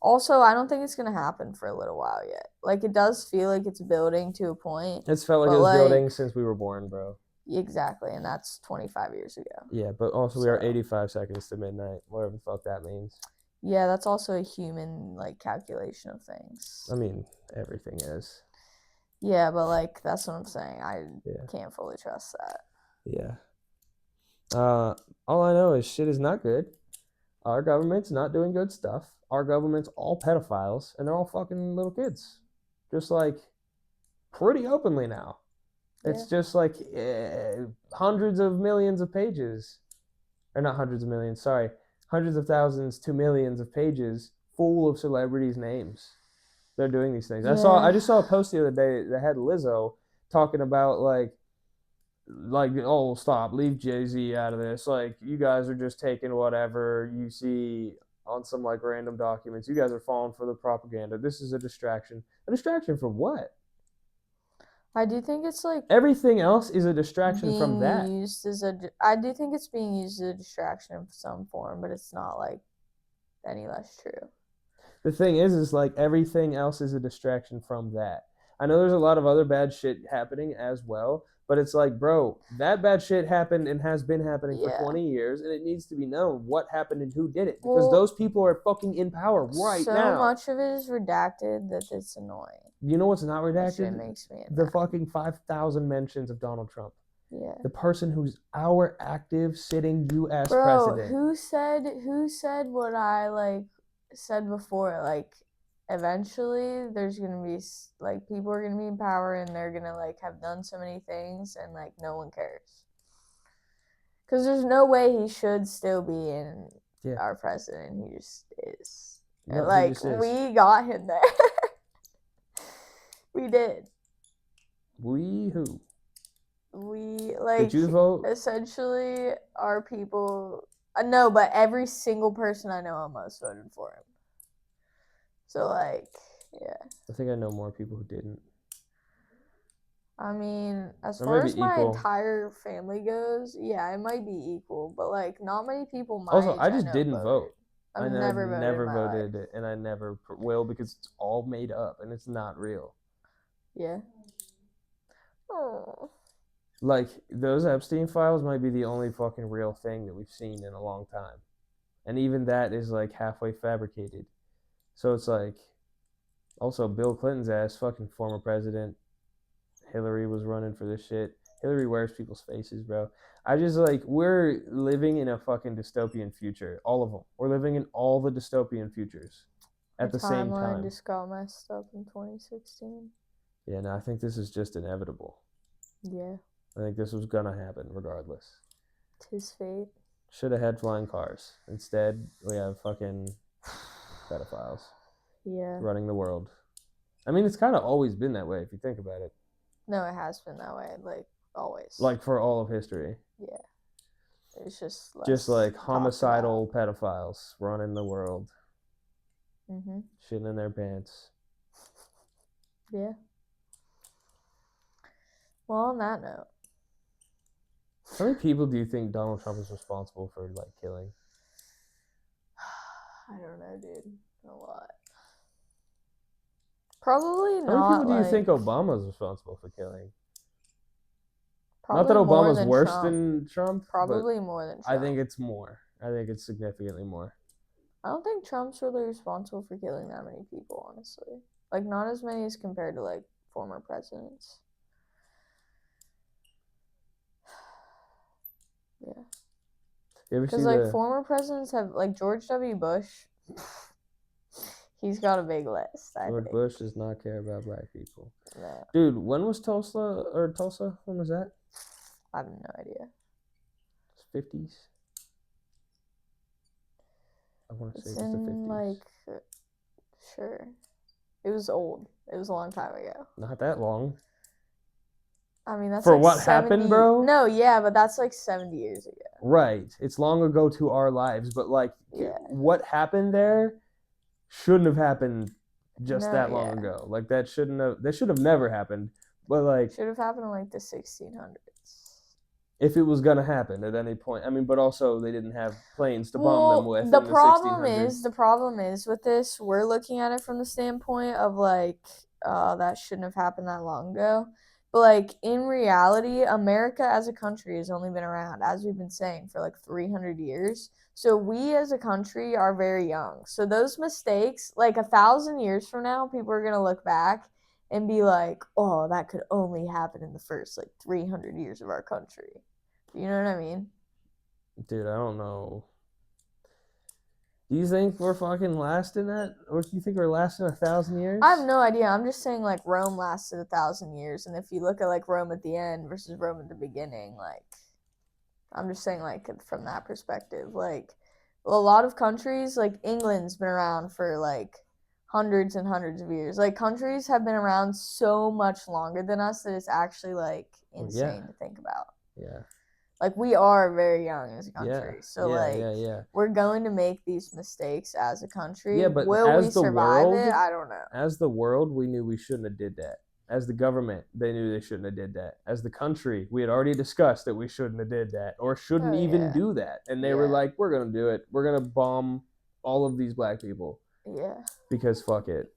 Also, I don't think it's going to happen for a little while yet. Like it does feel like it's building to a point. It's felt like it was building since we were born, bro. Exactly, and that's 25 years ago. Yeah, but also we are 85 seconds to midnight, whatever the fuck that means. Yeah, that's also a human like calculation of things. I mean, everything is. Yeah, but like that's what I'm saying. I can't fully trust that. Yeah. All I know is shit is not good. Our government's not doing good stuff. Our government's all pedophiles, and they're all fucking little kids. Just like pretty openly now. It's just like hundreds of millions of pages. Or not hundreds of millions, sorry. Hundreds of thousands to millions of pages full of celebrities' names. They're doing these things. Yeah. I just saw a post the other day that had Lizzo talking about like, oh, stop, leave Jay-Z out of this. Like, you guys are just taking whatever you see on some like random documents. You guys are falling for the propaganda. This is a distraction. A distraction from what? I do think it's like everything else is a distraction from that. I do think it's being used as a distraction of some form, but it's not like any less true. The thing is like everything else is a distraction from that. I know there's a lot of other bad shit happening as well, but it's like, bro, that bad shit happened and has been happening for 20 years, and it needs to be known what happened and who did it, because those people are fucking in power now. So much of it is redacted that it's annoying. You know what's not redacted? That shit makes me the fucking 5,000 mentions of Donald Trump. Yeah. The person who's our active sitting U.S. president. Who said what I like said before? Like, eventually there's gonna be like people are gonna be in power and they're gonna like have done so many things and like no one cares. Because there's no way he should still be in our president. He just is. No, like we got him there. We did. We who? We Did you vote? essentially are people. No, but every single person I know almost voted for him. So yeah. I think I know more people who didn't. I mean, as Or far maybe as my equal. entire family goes, yeah, it might be equal, but not many people my Also, age I just know didn't voted. vote. I've never never voted, life. and I never will because it's all made up and it's not real. Yeah. Oh. Like, those Epstein files might be the only fucking real thing that we've seen in a long time. And even that is, halfway fabricated. So it's also Bill Clinton's ass, fucking former president. Hillary was running for this shit. Hillary wears people's faces, bro. I just, we're living in a fucking dystopian future. All of them. We're living in all the dystopian futures at the same time. Timeline just got messed up in 2016. Yeah, no, I think this is just inevitable. Yeah. I think this was gonna happen regardless. 'Tis fate. Should have had flying cars. Instead, we have fucking pedophiles. Yeah. Running the world. I mean, it's kind of always been that way if you think about it. No, it has been that way, always. For all of history. Yeah. It's just homicidal pedophiles running the world. Mm-hmm. Shitting in their pants. Yeah. Well, on that note. How many people do you think Donald Trump is responsible for, killing? I don't know, dude. A lot. Probably not. How many people do you think Obama is responsible for killing? Probably not that Obama's than worse Trump. than Trump. Probably more than Trump. I think it's more. I think it's significantly more. I don't think Trump's really responsible for killing that many people, honestly. Not as many as compared to, former presidents. Yeah. Because, former presidents have, George W. Bush, he's got a big list, I think. Bush does not care about black people. No. Dude, when was Tulsa? When was that? I have no idea. 50s? I want to say It's it was the 50s. Sure. It was old. It was a long time ago. Not that long. I mean, that's for what 70... happened, bro? No, yeah, but that's 70 years ago. Right. It's long ago to our lives, but what happened there shouldn't have happened that long ago. That should have never happened. But should have happened in the 1600s. If it was gonna happen at any point. I mean, but also they didn't have planes to bomb them with. The problem is with this, we're looking at it from the standpoint of that shouldn't have happened that long ago. But in reality, America as a country has only been around, as we've been saying, for 300 years. So we as a country are very young. So those mistakes, 1,000 years from now, people are gonna look back and be like, oh, that could only happen in the first 300 years of our country. You know what I mean? Dude, I don't know. Do you think we're fucking lasting that? Or do you think we're lasting 1,000 years? I have no idea. I'm just saying Rome lasted 1,000 years. And if you look at Rome at the end versus Rome at the beginning, I'm just saying from that perspective. A lot of countries, England's been around for hundreds and hundreds of years. Countries have been around so much longer than us that it's actually insane to think about. Yeah. We are very young as a country. Yeah. So we're going to make these mistakes as a country. Yeah, but will we survive it? I don't know. As the world, we knew we shouldn't have did that. As the government, they knew they shouldn't have did that. As the country, we had already discussed that we shouldn't have did that or shouldn't even do that. And they were like, we're going to do it. We're going to bomb all of these black people. Yeah. Because fuck it.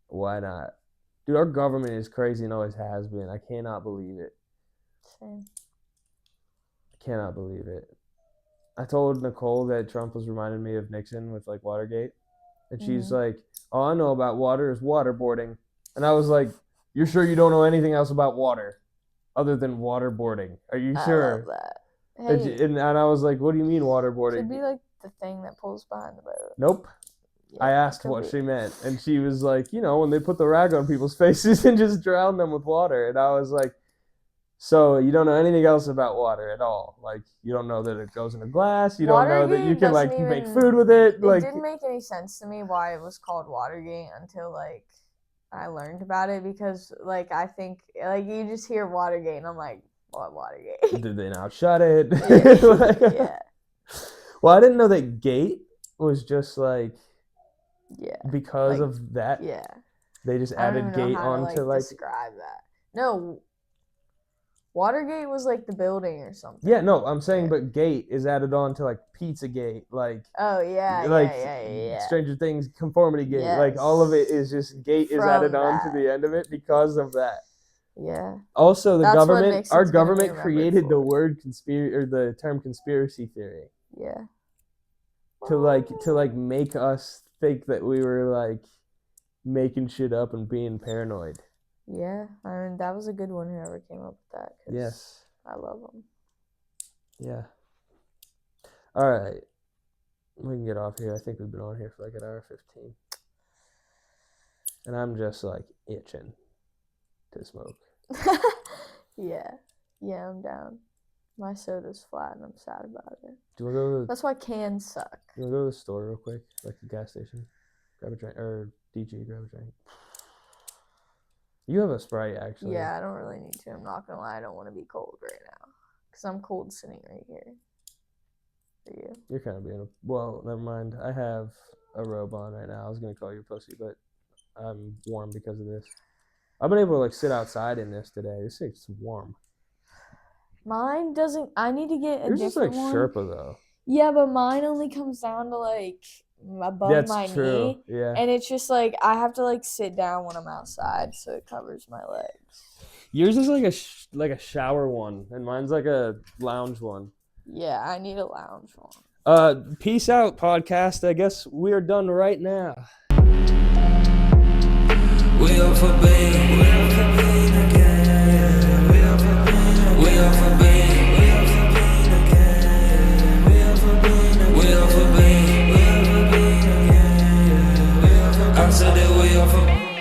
Why not? Dude, our government is crazy and always has been. I cannot believe it. Same. I cannot believe it. I told Nicole that Trump was reminding me of Nixon with Watergate. And she's like, all I know about water is waterboarding. And I was like, you're sure you don't know anything else about water other than waterboarding? Are you sure? I love that. Hey, and I was like, what do you mean waterboarding? Could be the thing that pulls behind the boat. Nope. Yeah, I asked what she meant. And she was like, when they put the rag on people's faces and just drown them with water. And I was like, so you don't know anything else about water at all? You don't know that it goes in a glass? You don't know that you can make food with it? It didn't make any sense to me why it was called Watergate until I learned about it because, like, I think, like, you just hear Watergate, and I'm like, what Watergate? Did they not shut it? Yeah. Well, I didn't know that gate was just like, because like, of that. Yeah. They just I don't added even know gate how onto to, like. describe that. No. Watergate was like the building or something. Yeah, no, I'm saying, but gate is added on to like Pizzagate, like. Oh yeah, like yeah. Stranger Things conformity gate, Yes. like all of it is just gate is added on to the end of it because of that. Yeah. Also, our government created the word the term conspiracy theory. Yeah. To like make us think that we were like making shit up and being paranoid. Yeah, I mean that was a good one. Whoever came up with that. Yes. I love them. Yeah. All right. We can get off here. I think we've been on here for like an hour 15. And I'm just like itching to smoke. Yeah, I'm down. My soda's flat and I'm sad about it. Do you want to go to That's why cans suck. You want to go to the store real quick? Like the gas station? Grab a drink. Or DG, grab a drink. You have a Sprite, actually. Yeah, I don't really need to. I'm not going to lie. I don't want to be cold right now. Because I'm cold sitting right here. For you. You're kind of being a... Well, never mind. I have a robe on right now. I was going to call you a pussy, but I'm warm because of this. I've been able to like sit outside in this today. This thing's warm. Mine doesn't... I need to get a Yours different is like Sherpa, though. Yeah, but mine only comes down to like above my knee. Yeah. And it's just like I have to like sit down when I'm outside so it covers my legs. Yours is like a shower one, and mine's like a lounge one. Yeah, I need a lounge one. Peace out, podcast. I guess we are done right now. We Offabean again. We Offabean. We Offabean. I said that we Offabean.